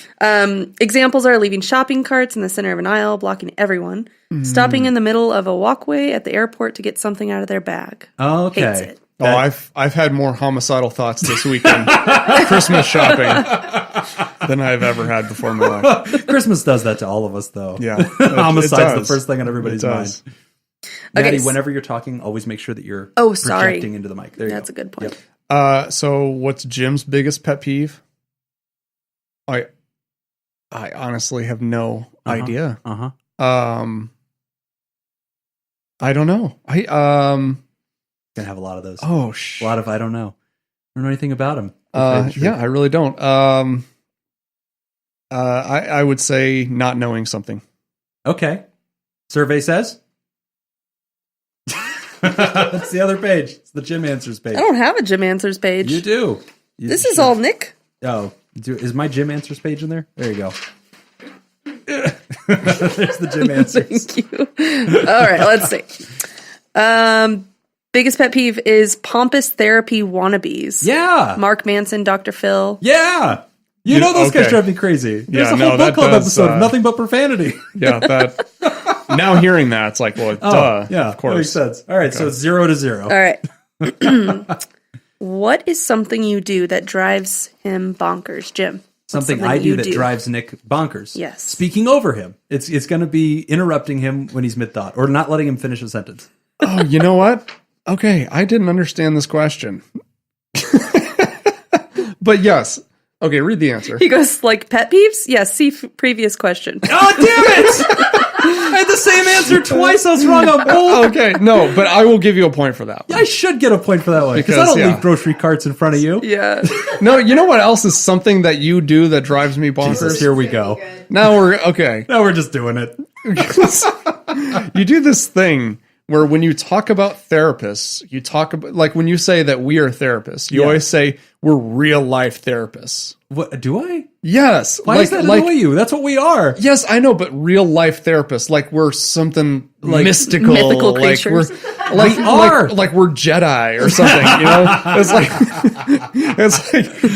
Examples are leaving shopping carts in the center of an aisle, blocking everyone. Stopping in the middle of a walkway at the airport to get something out of their bag. Okay. Hates it. I've had more homicidal thoughts this weekend Christmas shopping than I've ever had before in my life. Christmas does that to all of us, though. Yeah, homicide's the first thing on everybody's mind. Okay, Maddie, whenever you're talking, always make sure that you're projecting into the mic. There you go. That's a good point. Yep. So what's Jim's biggest pet peeve? I honestly have no idea. I don't know. Gonna have a lot of those. Oh, a lot of I don't know. I don't know anything about him. Yeah, I really don't. I would say not knowing something. Okay. Survey says. That's the other page. It's the Jim Answers page. I don't have a Jim Answers page. You do. This is all Nick. Oh, is my Jim Answers page in there? There you go. There's the Jim Answers. Thank you. All right, let's see. Biggest pet peeve is pompous therapy wannabes. Yeah. Mark Manson, Dr. Phil. Yeah. You know those guys drive me crazy. There's a whole book club episode of nothing but profanity. Yeah, that. Now hearing that, it's like, well, duh. Yeah, of course. Makes sense. All right, so it's 0-0. All right. What is something you do that drives him bonkers, Jim? Something I do that drives Nick bonkers. Yes. Speaking over him. It's going to be interrupting him when he's mid-thought or not letting him finish a sentence. Oh, you know what? Okay, I didn't understand this question. But yes. Okay, read the answer. He goes, like, pet peeves? Yes, see previous question. Oh, damn it! I had the same answer twice. I was wrong on both. Okay, no, but I will give you a point for that one. I should get a point for that one. Because I don't leave grocery carts in front of you. Yeah. No, you know what else is something that you do that drives me bonkers? Jesus, here we go. Now we're just doing it. You do this thing where when you talk about therapists, you talk about, like when you say that we are therapists, you always say we're real life therapists. What do I? Yes. Why does that annoy you? That's what we are. Yes, I know, but real life therapists, like we're something like mythical creatures. Like we're Jedi or something, you know? It's like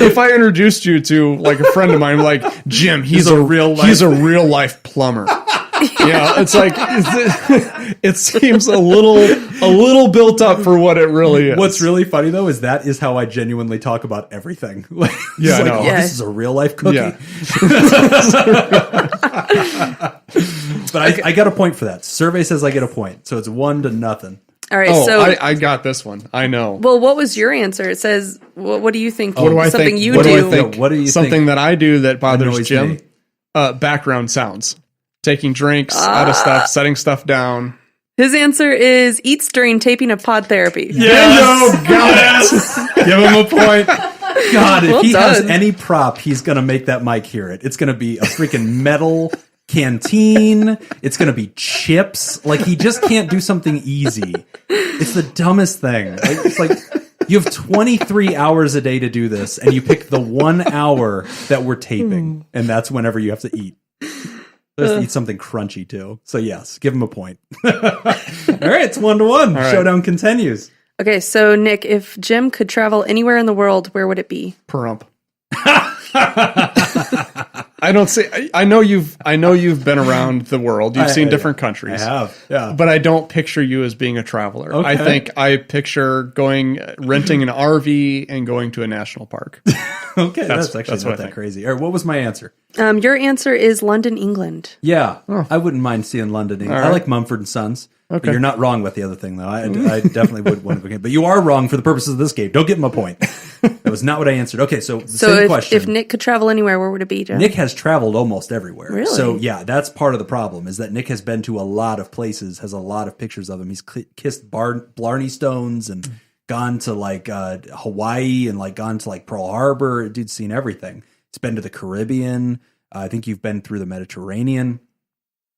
if I introduced you to like a friend of mine, like Jim, he's a real life plumber. Yeah, it's like it seems a little built up for what it really is. What's really funny though is that is how I genuinely talk about everything. Yeah, no. This is a real life cookie. Yeah. But I got a point for that. Survey says I get a point, so it's 1-0. All right, I got this one. I know. Well, what was your answer? It says, what do you think? What do I something think? you What do? do I think? What do you something think that I do that bothers annoys Jim? me? Background sounds. Taking drinks out of stuff, setting stuff down. His answer is eats during taping of Pod Therapy. Yes! Bingo! Got it! Give him a point. God, if Well he has done. any prop, he's going to make that mic hear it. It's going to be a freaking metal canteen. It's going to be chips. Like, he just can't do something easy. It's the dumbest thing. It's like, you have 23 hours a day to do this, and you pick the 1 hour that we're taping, and that's whenever you have to eat. Let's eat something crunchy, too. So, yes, give him a point. All right, it's 1-1. right. Showdown continues. Okay, so Nick, if Jim could travel anywhere in the world, where would it be? Perump. I don't say. I know you've been around the world. You've seen different countries. I have, yeah. But I don't picture you as being a traveler. Okay. I think I picture renting an RV and going to a national park. Okay, that's actually that's what not I that think. crazy. All right, what was my answer? Your answer is London, England. Yeah, I wouldn't mind seeing London. All I right. like Mumford and Sons. Okay. But you're not wrong with the other thing, though. I definitely would want to. But you are wrong for the purposes of this game. Don't give him a point. That was not what I answered. Okay, so same question. If Nick could travel anywhere, where would it be, Jim? Nick has traveled almost everywhere. Really? So, yeah, that's part of the problem, is that Nick has been to a lot of places, has a lot of pictures of him. He's kissed Blarney Stones and gone to, like, Hawaii and, like, gone to, like, Pearl Harbor. Dude's seen everything. He's been to the Caribbean. I think you've been through the Mediterranean.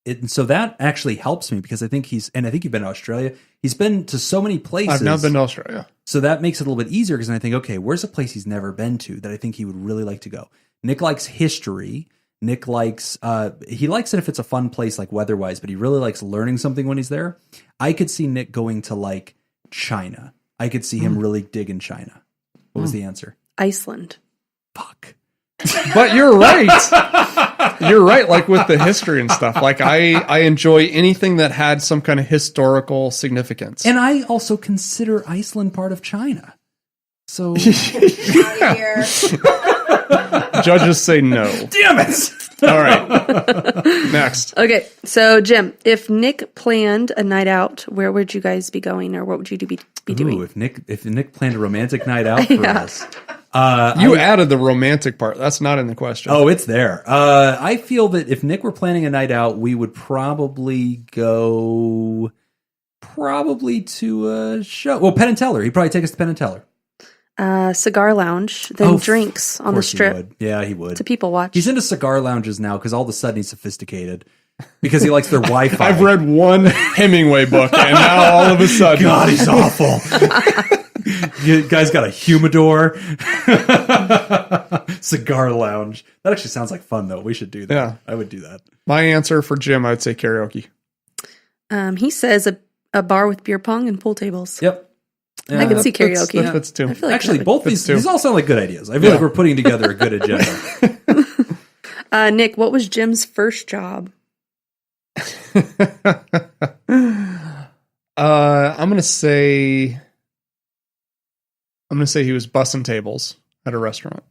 And so that actually helps me because I think you've been to Australia. He's been to so many places. I've not been to Australia. So that makes it a little bit easier because I think, okay, where's a place he's never been to that I think he would really like to go? Nick likes history. Nick likes, he likes it if it's a fun place, like weather-wise, but he really likes learning something when he's there. I could see Nick going to, like, China. I could see him really digging China. What was the answer? Iceland. Fuck. But you're right. You're right. Like with the history and stuff. Like I enjoy anything that had some kind of historical significance. And I also consider Iceland part of China. So Judges say no. damn it. All right. Next. Okay, so Jim, if Nick planned a night out, where would you guys be going, or what would you be doing? Ooh, if Nick planned a romantic night out for us. You added the romantic part. That's not in the question. Oh, it's there. I feel that if Nick were planning a night out, we would probably go to a show. Well, Penn and Teller. He'd probably take us to Penn and Teller. Cigar lounge, then drinks on the strip. He would. Yeah, he would. To people watch. He's into cigar lounges now because all of a sudden he's sophisticated because he likes their Wi-Fi. I've read one Hemingway book, and now all of a sudden, God, he's awful. You guys got a humidor, cigar lounge. That actually sounds like fun, though. We should do that. Yeah. I would do that. My answer for Jim, I'd say karaoke. He says a bar with beer pong and pool tables. Yep. I can see karaoke. That fits too. I feel like Actually, that both these all sound like good ideas. I feel like we're putting together a good agenda. Nick, what was Jim's first job? I'm gonna say he was bussing tables at a restaurant.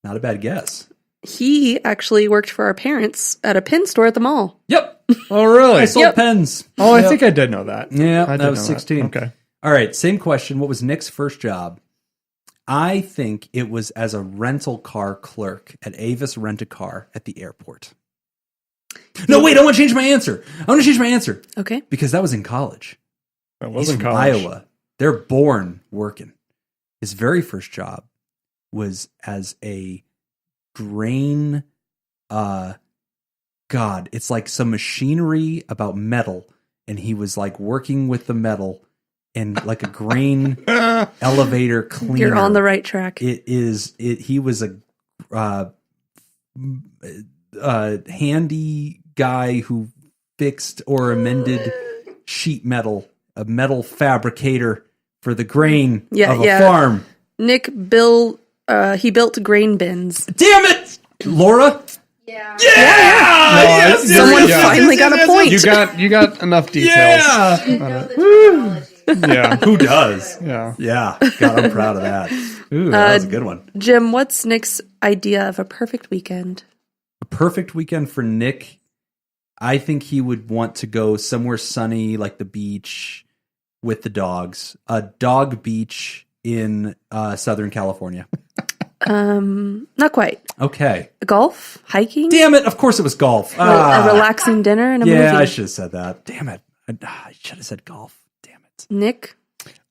Not a bad guess. He actually worked for our parents at a pen store at the mall. Yep. Oh, really? I sold pens. Oh, I think I did know that. Yeah, I that did was know 16. Okay. All right, same question. What was Nick's first job? I think it was as a rental car clerk at Avis Rent-A-Car at the airport. No, wait, I want to change my answer. Okay. Because that was in college. That was He's in from college. Iowa. They're born working. His very first job was as a grain, it's like some machinery about metal, and he was like working with the metal and like a grain elevator cleaner. You're on the right track. He was a handy guy who fixed or amended sheet metal, a metal fabricator for the grain of a farm. Nick he built grain bins. Damn it, Laura! Yeah. Yes, Someone finally got a point. You got enough details. Yeah. Who does? Yeah. God, I'm proud of that. Ooh, that was a good one. Jim, what's Nick's idea of a perfect weekend? A perfect weekend for Nick. I think he would want to go somewhere sunny, like the beach, with the dogs. A dog beach in Southern California. Not quite. Okay. Golf? Hiking? Damn it. Of course it was golf. A relaxing dinner and a movie. Yeah, I should have said that. Damn it. I should have said golf. Damn it. Nick?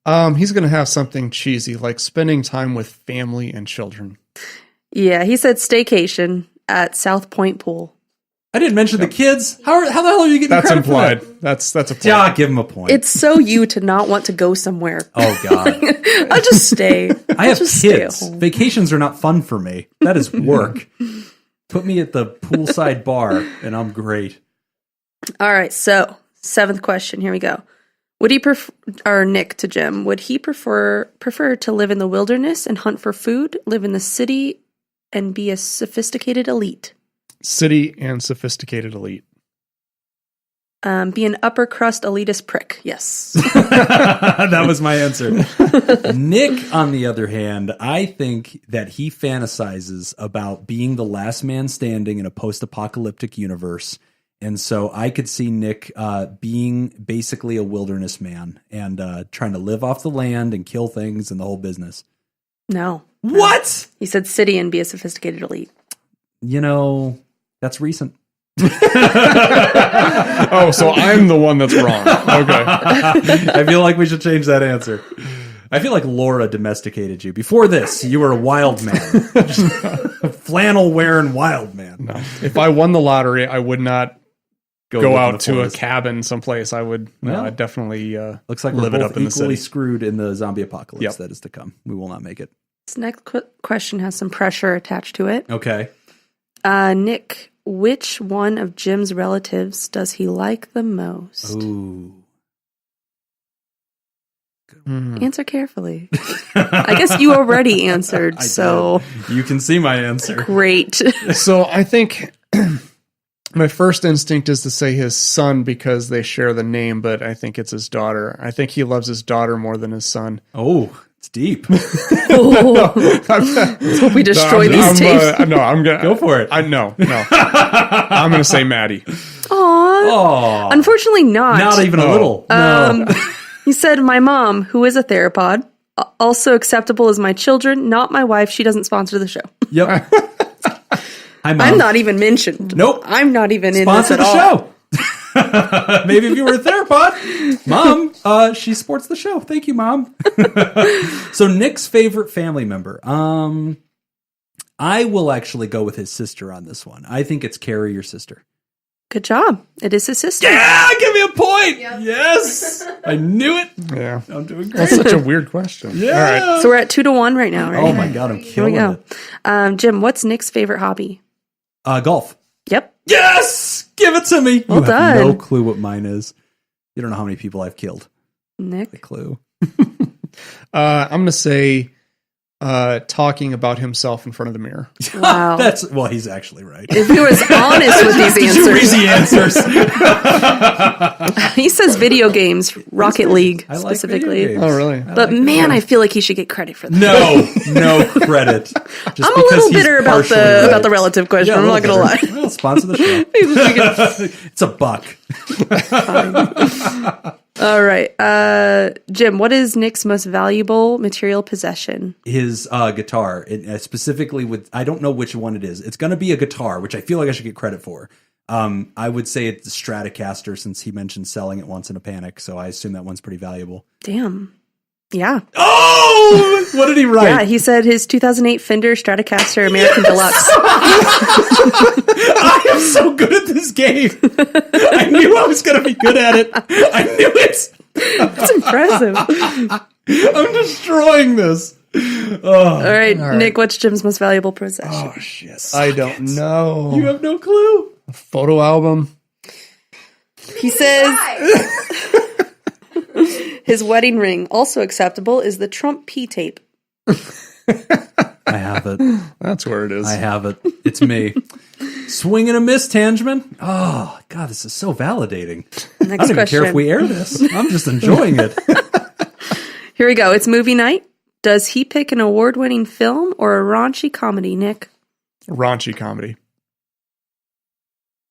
He's going to have something cheesy, like spending time with family and children. Yeah, he said staycation at South Point Pool. I didn't mention the kids. How the hell are you getting That's credit implied. for that? That's a point. Yeah, give him a point. It's so you to not want to go somewhere. Oh, God. I'll just stay. I have kids. Vacations are not fun for me. That is work. Put me at the poolside bar, and I'm great. All right, so 7th question. Here we go. Would he prefer, or Nick to Jim, would he prefer to live in the wilderness and hunt for food, live in the city, and be a sophisticated elite? City and sophisticated elite. Be an upper crust elitist prick. Yes. That was my answer. Nick, on the other hand, I think that he fantasizes about being the last man standing in a post-apocalyptic universe. And so I could see Nick being basically a wilderness man and trying to live off the land and kill things and the whole business. No. What? He said city and be a sophisticated elite. You know, that's recent. Oh, so I'm the one that's wrong. Okay. I feel like we should change that answer. I feel like Laura domesticated you. Before this, you were a wild man. A flannel-wearing wild man. No. If I won the lottery, I would not go out to a forest. Cabin someplace. I would I'd definitely looks like live we're it both up in the equally city. screwed in the zombie apocalypse Yep. that is to come. We will not make it. This next question has some pressure attached to it. Okay. Nick, which one of Jim's relatives does he like the most? Ooh. Answer carefully. I guess you already answered, so you can see my answer. Great. So I think my first instinct is to say his son because they share the name, but I think it's his daughter. I think he loves his daughter more than his son. Oh, it's deep. Let's hope we destroy these tapes. I'm gonna Go for it. No. I'm gonna say Maddie. Aww. Oh, Unfortunately not. not even a little. No. He said, my mom, who is a therapod, also acceptable as my children, not my wife. She doesn't sponsor the show. Yep. Hi, Mom. I'm not even mentioned. Nope. I'm not even Sponsor in this the at all. show. Maybe if you were a therapod. Mom, she supports the show. Thank you, Mom. So Nick's favorite family member. I will actually go with his sister on this one. I think it's Carrie, your sister. Good job. It is his sister. Yeah, give me a point. Yep. Yes. I knew it. Yeah. I'm doing great. That's such a weird question. Yeah. All right. So we're at 2-1 right now, right? Oh my God, I'm Here we killing go. it. Jim, what's Nick's favorite hobby? Golf. Yep. Yes! Give it to me. Well you have done. no clue what mine is. You don't know how many people I've killed. Nick? The clue. I'm gonna say talking about himself in front of the mirror. Wow. He's actually right. If he was honest with these Easy answers. answers. He says video games, Rocket League I like specifically. video games. Oh, really? But man, I feel like he should get credit for that. No credit. Just I'm a little bitter about partially the relative question. Yeah, I'm not going to lie. Well, sponsor the show. It's $1. All right. Jim, what is Nick's most valuable material possession? His guitar, specifically with, I don't know which one it is. It's going to be a guitar, which I feel like I should get credit for. I would say it's the Stratocaster since he mentioned selling it once in a panic. So I assume that one's pretty valuable. Damn. Yeah. Oh, what did he write? Yeah, he said his 2008 Fender Stratocaster American Deluxe. I am so good at this game. I knew I was going to be good at it. I knew it. That's impressive. I'm destroying this. All right, Nick, what's Jim's most valuable possession? Oh, shit. I don't know. You have no clue. A photo album. He says his wedding ring, also acceptable, is the Trump P tape. I have it. That's where it is. I have it. It's me. Swing and a miss, Tangeman. Oh, God, this is so validating. Next I don't even care if we air this. I'm just enjoying it. Here we go. It's movie night. Does he pick an award-winning film or a raunchy comedy, Nick? Raunchy comedy.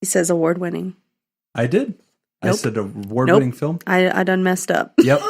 He says award-winning. I did. I Nope. said award-winning film. I done messed up. Yep.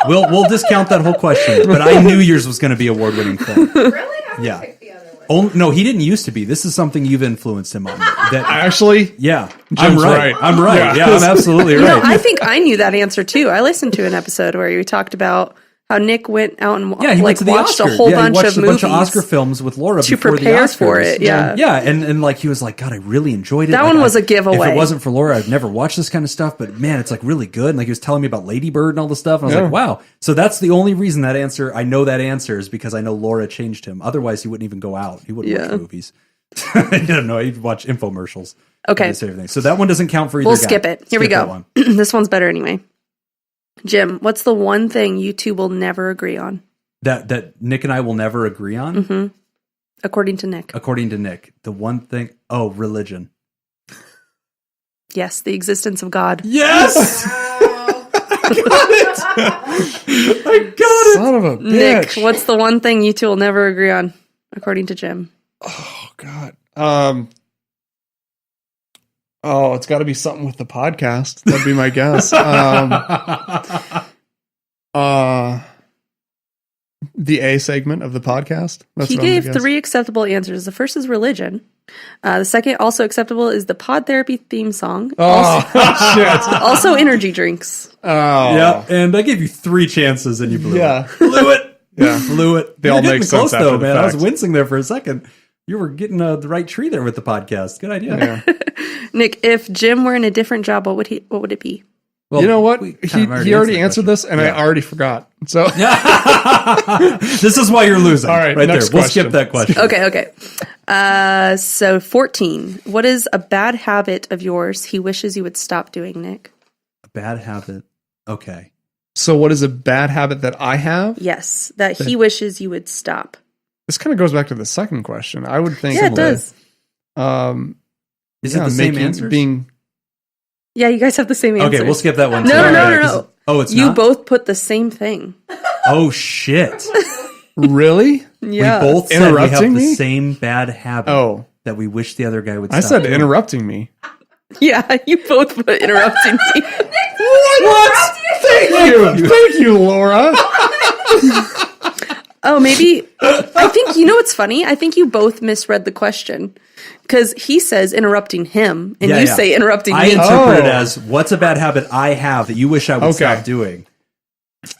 We'll discount that whole question, but I knew yours was going to be award-winning film. Really? I Yeah. picked the other one. Oh, no, he didn't used to be. This is something you've influenced him on. That Actually, yeah, Jim's I'm right. right. I'm right. Yeah. Yeah, I'm absolutely right. No, I think I knew that answer too. I listened to an episode where you talked about how Nick went out and Yeah, he went to the watched Oscar. a whole He bunch watched of a movies bunch of Oscar films with Laura to before prepare the Oscars. for it. Yeah. Yeah, and like he was like, God, I really enjoyed it. That Like, one was I- a giveaway. If it wasn't for Laura, I'd never watched this kind of stuff. But man, it's like really good. And like he was telling me about Lady Bird and all this stuff. And I was Yeah. like, wow. So that's the only reason that answer. I know that answer is because I know Laura changed him. Otherwise, he wouldn't even go out. He wouldn't watch movies. I don't know. He'd watch infomercials. Okay. And everything. So that one doesn't count for either. We'll guy. skip it. Here we Skip that go. one. This one's better anyway. Jim, what's the one thing you two will never agree on? That Nick and I will never agree on. Mm-hmm. According to Nick. According to Nick, the one thing. Oh, religion. Yes, the existence of God. Yes. I got it. son of a bitch. Nick, what's the one thing you two will never agree on? According to Jim. Oh God. Oh, it's got to be something with the podcast. That'd be my guess. The A segment of the podcast. That's He what I'm gonna gave guess. 3 acceptable answers. The first is religion. The second, also acceptable, is the Pod Therapy theme song. Oh shit! Also energy drinks. Oh Yeah, and I gave you 3 chances and you blew Yeah. it. Blew it. Yeah. Blew it. They You all were getting make sense close, after though, the man. I was fact. wincing there for a second. You were getting the right tree there with the podcast. Good idea. Yeah. Nick, if Jim were in a different job, what would it be? Well, You know what? we He kind of already answered that this, and Yeah. I already forgot. So question. This is why you're losing. All right, right there. next We'll question. skip that question. Okay. So 14. What is a bad habit of yours he wishes you would stop doing, Nick? A bad habit. Okay. So what is a bad habit that I have? Yes, that he wishes you would stop. This kind of goes back to the second question. I would think. Yeah, it does. Is it the same answers? Being Yeah, you guys have the same answer. Okay, we'll skip that one. No, too. no, All no, right, no, 'cause- no. Oh, it's You not? both put the same thing. Oh, shit. really? Yeah. We both said we Interrupting have the me? same bad habit Oh, that we wish the other guy would I stop said doing. interrupting me. Yeah, you both put interrupting me. What? Thank you, Laura. Oh, maybe. I think, you know what's funny? I think you both misread the question. Because he says interrupting him, and you say interrupting I me. interpret it Oh. as, what's a bad habit I have that you wish I would Okay. stop doing?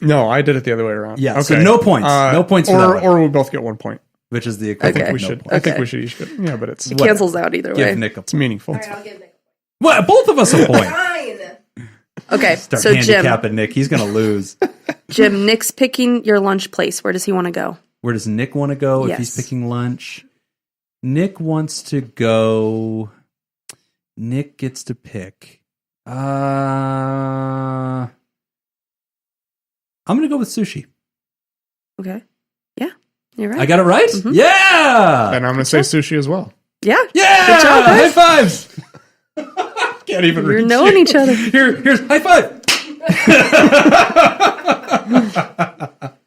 No, I did it the other way around. Yeah, so no points. No points for or, that one. or we both get 1 point. Which is the I equivalent think of we no should. point. I think Okay. we should each get. Yeah, but it's It cancels out either way. Give Nick a it's meaningful. All right, I'll give Nick What? Both of us a point. Fine. Okay, Start so Jim, handicapping Nick. He's going to lose. Nick's picking your lunch place. Where does he want to go? Where does Nick want to go if he's Yes. picking lunch? Nick wants to go. Nick gets to pick. I'm going to go with sushi. Okay. Yeah, you're right. I got it right? Mhm. Yeah! And I'm going to say sushi as well. Yeah, Yeah! Good job, High guys. fives! Can't even you're reach knowing each other. Here's high five!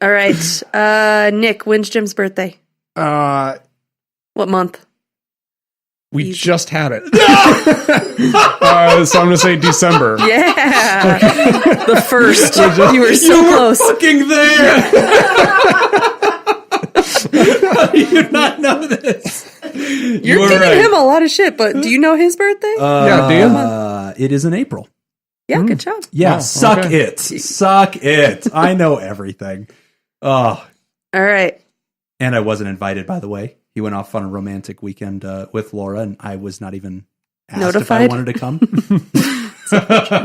All right, Nick, when's Jim's birthday? Uh, What month? we Easy. just had it. So I'm going to say December. Yeah, the first. You were so close. Fucking there! How do you not know this? You're were giving right. him a lot of shit, but do you know his birthday? Yeah, do you? It is in April. Yeah, good job. Yeah, Oh, suck okay. it. Suck it. I know everything. Oh, All right. and I wasn't invited, by the way. He went off on a romantic weekend with Laura, and I was not even asked Notified? if I wanted to come.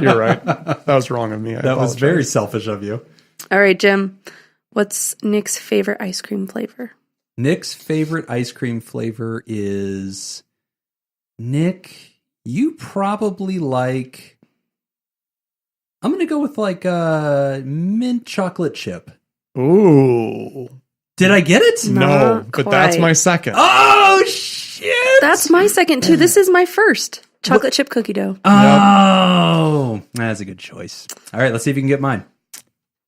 You're right. That was wrong of me. I That was apologize. very selfish of you. All right, Jim. What's Nick's favorite ice cream flavor? Nick's favorite ice cream flavor is... Nick, you probably like... I'm going to go with like mint chocolate chip. Ooh. Did I get it? No. No, Not but that's quite. my second. Oh, shit! That's my second, too. This is my first. Chocolate chip cookie dough. Oh, that's a good choice. All right, let's see if you can get mine.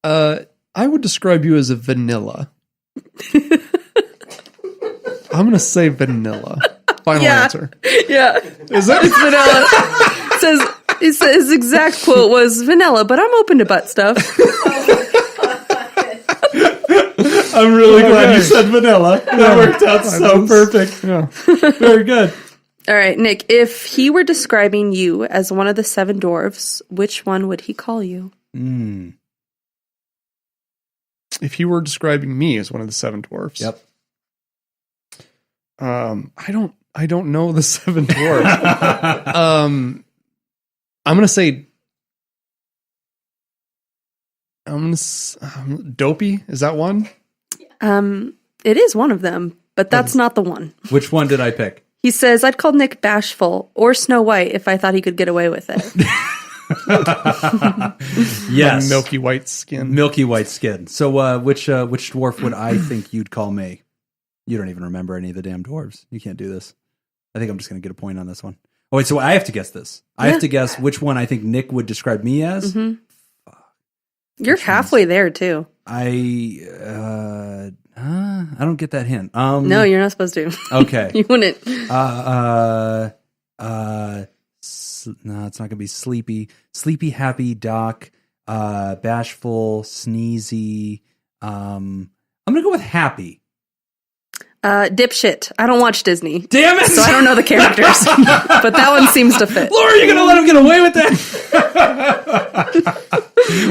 I would describe you as a vanilla. I'm going to say vanilla. Final Yeah. answer. Yeah. Is that It's vanilla. His exact quote was vanilla, but I'm open to butt stuff. I'm really glad you said vanilla. That worked out so perfect. Yeah. Very good. All right, Nick, if he were describing you as one of the 7 dwarfs, which one would he call you? If he were describing me as one of the 7 dwarfs. Yep. I don't know the 7 dwarfs. I'm going to say Dopey. Is that one? It is one of them, but that's not the one. Which one did I pick? He says, I'd call Nick bashful or Snow White if I thought he could get away with it. Yes. Like milky white skin. Milky white skin. So which dwarf would I think you'd call me? You don't even remember any of the damn dwarves. You can't do this. I think I'm just going to get a point on this one. Oh, wait, so I have to guess this. I have to guess which one I think Nick would describe me as. Mm-hmm. You're halfway there, too. I don't get that hint. No, you're not supposed to. Okay. You wouldn't. No, it's not going to be sleepy. Sleepy, happy, Doc, bashful, sneezy. I'm going to go with happy. Dipshit. I don't watch Disney. Damn it! So I don't know the characters. But that one seems to fit. Laura, you're going to let him get away with that?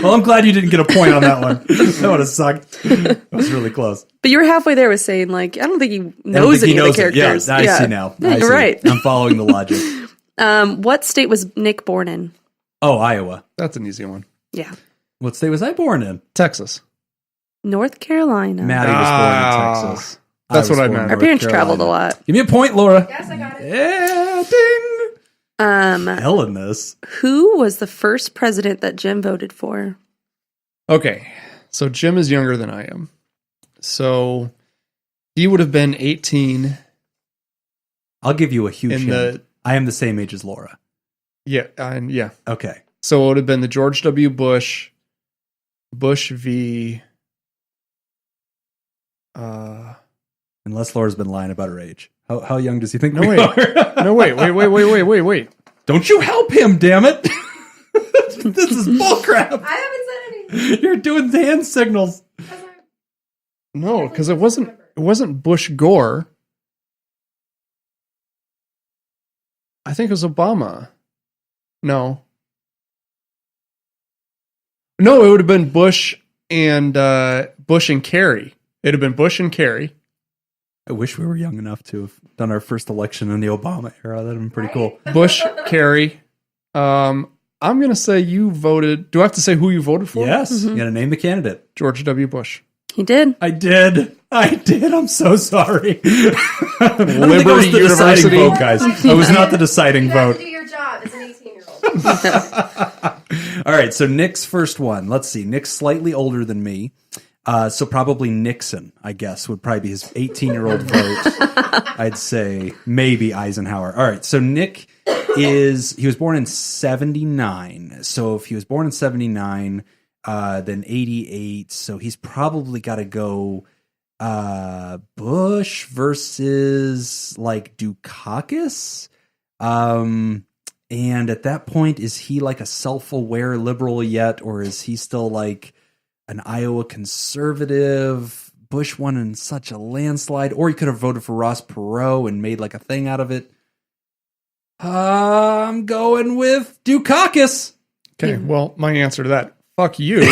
Well, I'm glad you didn't get a point on that one. That would have sucked. That was really close. But you were halfway there with saying, like, I don't think he knows any of the characters. Yeah, I see now. I see. Right. I'm following the logic. What state was Nick born in? Oh, Iowa. That's an easy one. Yeah. What state was I born in? Texas. North Carolina. Maddie was born in Texas. That's what I meant. Our parents traveled a lot. Give me a point, Laura. Yes, I got it. Yeah, ding. Hell in this. Who was the first president that Jim voted for? Okay, so Jim is younger than I am. So he would have been 18. I'll give you a huge hint. I am the same age as Laura. Yeah. Okay. So it would have been the George W. Bush v. Unless Laura's been lying about her age. How young does he think No, we wait. are? No, wait. Don't you help him, damn it. This is bullcrap. I haven't said anything. You're doing hand signals. No, because it wasn't Bush Gore. I think it was Obama. No, it would have been Bush and Kerry. It'd have been Bush and Kerry. I wish we were young enough to have done our first election in the Obama era. That'd have been pretty cool. Bush, Kerry. I'm going to say you voted. Do I have to say who you voted for? Yes. You got to name the candidate. George W. Bush. He did. I did. I'm so sorry. Liberty the deciding University. vote, guys. I was not the deciding You have vote. to do your job as an 18-year-old. All right, so Nick's first one. Let's see. Nick's slightly older than me. So probably Nixon, I guess, would probably be his 18-year-old vote. I'd say maybe Eisenhower. All right, so Nick he was born in 79. So if he was born in 79, then 88. So he's probably got to go Bush versus like Dukakis. And at that point, is he like a self-aware liberal yet? Or is he still like an Iowa conservative? Bush won in such a landslide. Or he could have voted for Ross Perot and made like a thing out of it. I'm going with Dukakis. Okay, well, my answer to that, fuck you.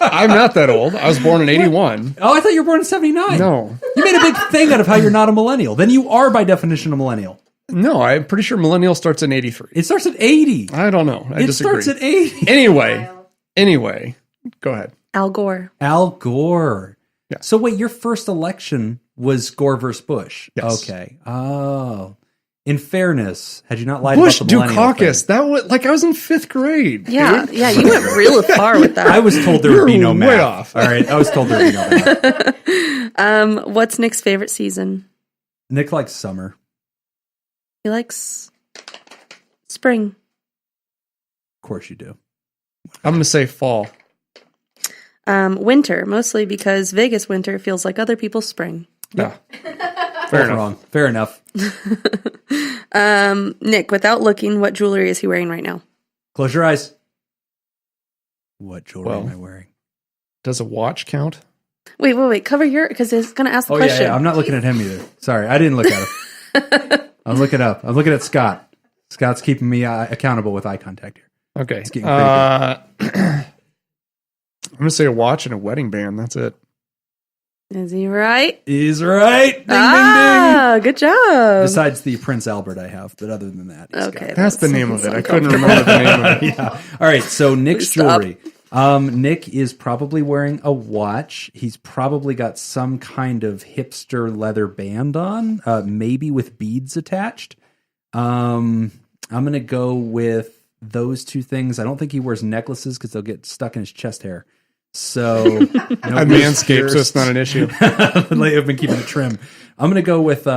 I'm not that old. I was born in 81. Oh, I thought you were born in 79. No. You made a big thing out of how you're not a millennial. Then you are by definition a millennial. No, I'm pretty sure millennial starts in 83. It starts at 80. I don't know. I disagree. It starts at 80. Anyway, go ahead. Al Gore. Al Gore. Yeah. So wait, your first election was Gore versus Bush. Yes. Okay. Oh. In fairness, had you not lied Bush about the millennial Dukakis. thing, That was like I was in 5th grade. Yeah, dude. yeah, you went real far with that. I was told there would be no You're math. way off. All right, I was told there would be no math. What's Nick's favorite season? Nick likes summer. He likes spring. Of course you do. I'm going to say fall. Winter, mostly because Vegas winter feels like other people's spring. Yeah. Fair enough. Nick, without looking, what jewelry is he wearing right now? Close your eyes. What jewelry am I wearing? Does a watch count? Wait. Cover your, because it's going to ask the question. Yeah. I'm not looking at him either. Sorry, I didn't look at him. I'm looking up. I'm looking at Scott. Scott's keeping me accountable with eye contact here. Okay. It's getting pretty good. I'm going to say a watch and a wedding band. That's it. Is he right? He's right. Ding, ding, ding. Good job. Besides the Prince Albert I have, but other than that, okay, that's the name of it. I couldn't remember the name of it. Yeah. All right. So Nick's jewelry. Nick is probably wearing a watch. He's probably got some kind of hipster leather band on, maybe with beads attached. I'm going to go with those two things. I don't think he wears necklaces because they'll get stuck in his chest hair. So I manscaped, so it's not an issue. I've been keeping it trim. I'm going to go with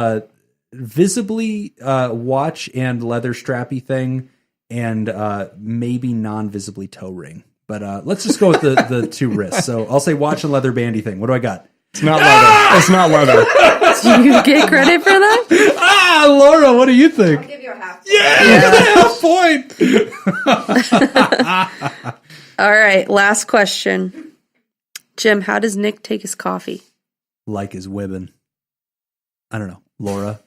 visibly watch and leather strappy thing, and maybe non-visibly toe ring. But let's just go with the two wrists. So I'll say watch and leather bandy thing. What do I got? It's not leather. It's not leather. Do you get credit for that? Laura, what do you think? I'll give you a half. Half point. All right, last question. Jim, how does Nick take his coffee? Like his women. I don't know. Laura.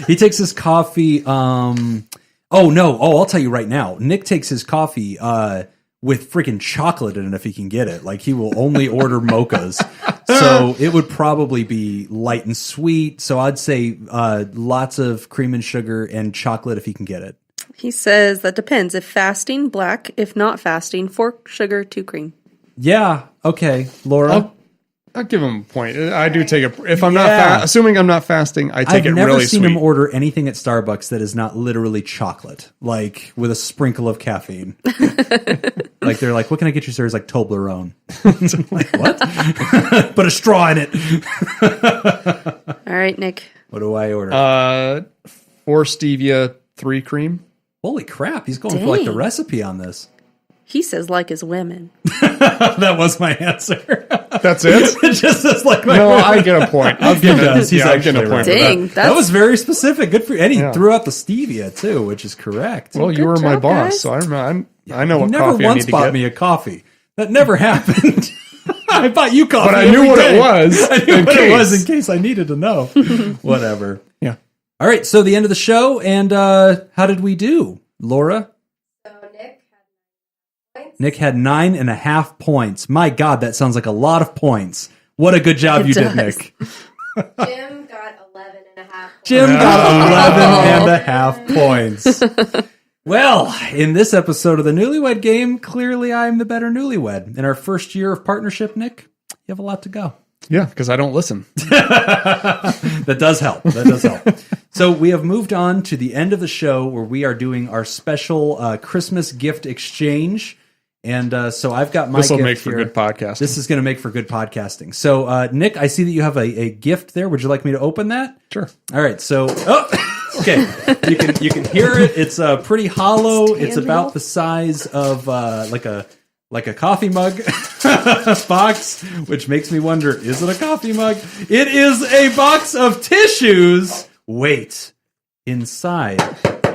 He takes his coffee. I'll tell you right now. Nick takes his coffee with freaking chocolate in it if he can get it. Like, he will only order mochas. So it would probably be light and sweet. So I'd say lots of cream and sugar and chocolate if he can get it. He says that depends. If fasting, black. If not fasting, 4 sugar, 2 cream. Yeah. Okay. Laura? I'll give him a point. I do take it. If I'm not assuming I'm not fasting, I take it really sweet. I've never seen him order anything at Starbucks that is not literally chocolate, like with a sprinkle of caffeine. Like, they're like, what can I get you, sir? It's like Toblerone. Like, what? Put a straw in it. All right, Nick. What do I order? 4 stevia, 3 cream. Holy crap. He's going for like the recipe on this. He says like his women. That was my answer. That's it? It just says like my No, women. I get a point. I'll give it. He's getting actually a point. right. For Dang, that. That was very specific. Good for you. And he Yeah. threw out the stevia too, which is correct. Well, you Good were my job, boss, guys. so I know You what never coffee I once need to bought get. me a coffee. That never happened. I bought you coffee. But I knew every what day. it was. I knew in what case. it was in case I needed to know. Whatever. Yeah. All right. So the end of the show, and how did we do, Laura? So Nick had 9.5 points. My God, that sounds like a lot of points. What a good job It you does. did, Nick. Jim got 11.5. Jim got 11.5 points. Well, in this episode of the Newlywed Game, clearly I'm the better newlywed. In our first year of partnership, Nick, you have a lot to go. Yeah, because I don't listen. That does help. That does help. So we have moved on to the end of the show where we are doing our special Christmas gift exchange. And so I've got my gift. This will make for here. good podcasting. This is going to make for good podcasting. So, Nick, I see that you have a gift there. Would you like me to open that? Sure. All right. So, okay, you can hear it. It's pretty hollow. It's about the size of like a coffee mug box, which makes me wonder: is it a coffee mug? It is a box of tissues. Wait, inside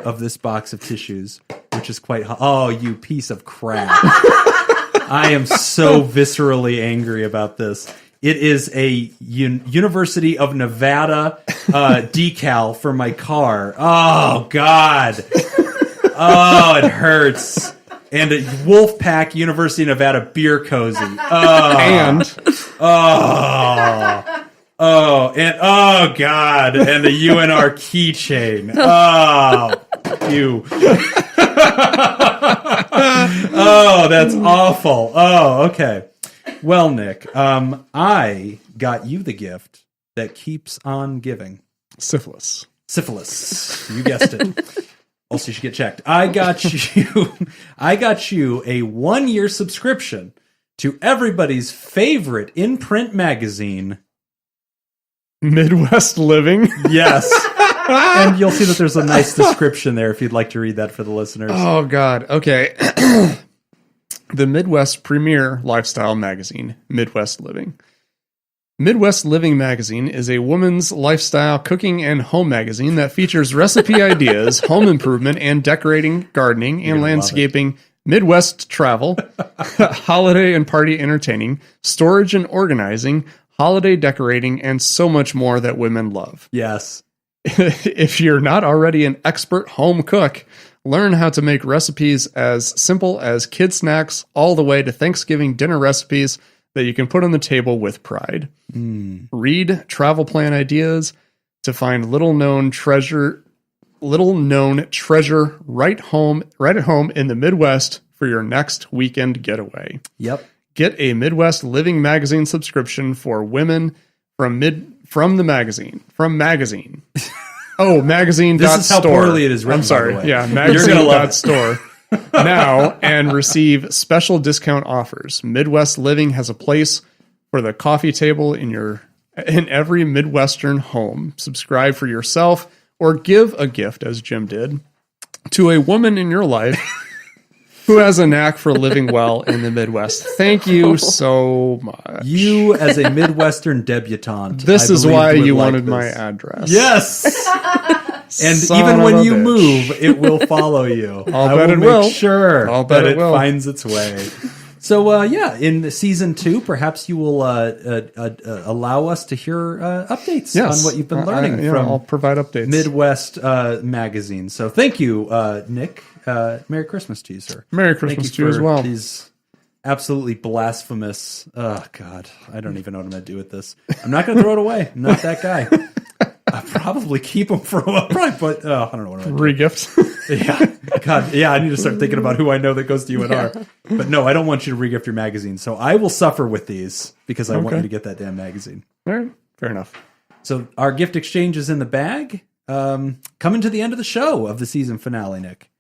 of this box of tissues, which is quite oh, you piece of crap. I am so viscerally angry about this. It is a University of Nevada decal for my car. Oh, God. Oh, it hurts. And a Wolfpack University of Nevada beer cozy. Oh. And Oh, God. And a UNR keychain. Oh, you. Oh, that's awful. Oh, okay. Well, Nick, I got you the gift that keeps on giving. syphilis. Syphilis. You guessed it. Also, you should get checked. I got you a 1-year subscription to everybody's favorite in-print magazine, Midwest Living. Yes. And you'll see that there's a nice description there if you'd like to read that for the listeners. Oh, God. Okay. The Midwest premier lifestyle magazine, Midwest Living. Midwest Living magazine is a woman's lifestyle cooking and home magazine that features recipe ideas, home improvement, and decorating, gardening, and landscaping Midwest travel, holiday and party entertaining, storage and organizing, holiday decorating, and so much more that women love. Yes. If you're not already an expert home cook, learn how to make recipes as simple as kid snacks all the way to Thanksgiving dinner recipes that you can put on the table with pride. Read travel plan ideas to find little known treasure right at home in the Midwest for your next weekend getaway. Yep. Get a Midwest Living Magazine subscription for women from magazine. Oh, magazine. This is how poorly it is written. I'm sorry. By the way. Yeah, magazine.store now and receive special discount offers. Midwest Living has a place for the coffee table in every Midwestern home. Subscribe for yourself or give a gift, as Jim did, to a woman in your life who has a knack for living well in the Midwest. Thank you so much. You, as a Midwestern debutante. This is why you wanted my address. Yes. And even when you move, it will follow you. I'll bet it will. Make sure I'll bet that it will. Finds its way. So, in season 2, perhaps you will allow us to hear updates on what you've been learning from I'll provide updates. Midwest Magazine. So thank you, Nick. Merry Christmas to you, sir. Merry Christmas to you as well. These absolutely blasphemous. Oh, God. I don't even know what I'm going to do with this. I'm not going to throw it away. I'm not that guy. I'll probably keep them for a while. But I don't know what I'm going to do. Regift. Yeah. God. Yeah, I need to start thinking about who I know that goes to UNR. Yeah. But no, I don't want you to regift your magazine. So I will suffer with these because I want you to get that damn magazine. All right. Fair enough. So our gift exchange is in the bag. Coming to the end of the show of the season finale, Nick.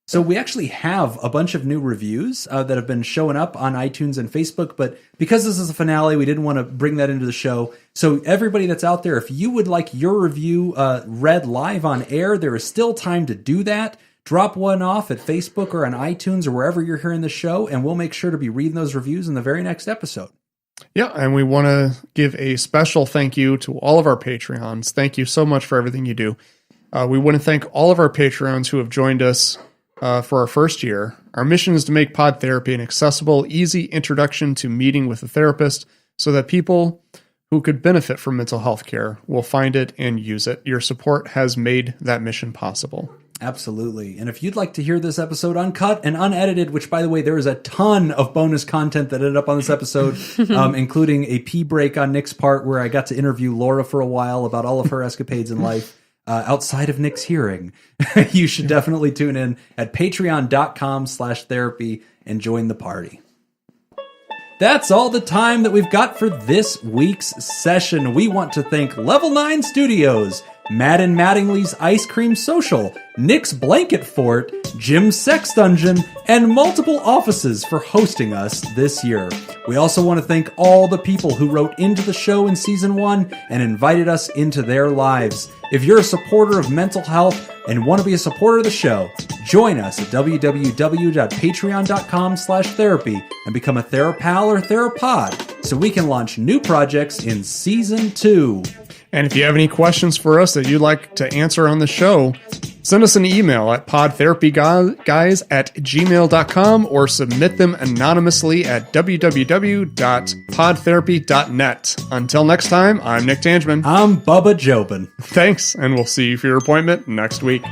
So we actually have a bunch of new reviews that have been showing up on iTunes and Facebook, but because this is a finale, we didn't want to bring that into the show. So everybody that's out there, if you would like your review read live on air, there is still time to do that. Drop one off at Facebook or on iTunes or wherever you're hearing the show, and we'll make sure to be reading those reviews in the very next episode. Yeah, and we want to give a special thank you to all of our Patreons. Thank you so much for everything you do. We want to thank all of our Patreons who have joined us for our first year. Our mission is to make Pod Therapy an accessible, easy introduction to meeting with a therapist so that people who could benefit from mental health care will find it and use it. Your support has made that mission possible. Absolutely. And if you'd like to hear this episode uncut and unedited, which, by the way, there is a ton of bonus content that ended up on this episode, including a pee break on Nick's part where I got to interview Laura for a while about all of her escapades in life. Outside of Nick's hearing, you should definitely tune in at patreon.com/therapy and join the party. That's all the time that we've got for this week's session. We want to thank Level 9 Studios, Matt and Mattingly's Ice Cream Social, Nick's Blanket Fort, Jim's Sex Dungeon, and multiple offices for hosting us this year. We also want to thank all the people who wrote into the show in Season 1 and invited us into their lives. If you're a supporter of mental health and want to be a supporter of the show, join us at www.patreon.com/therapy and become a THERAPAL or THERAPOD so we can launch new projects in Season 2. And if you have any questions for us that you'd like to answer on the show, send us an email at podtherapyguys@gmail.com or submit them anonymously at www.podtherapy.net. Until next time, I'm Nick Tangeman. I'm Bubba Jobin. Thanks, and we'll see you for your appointment next week.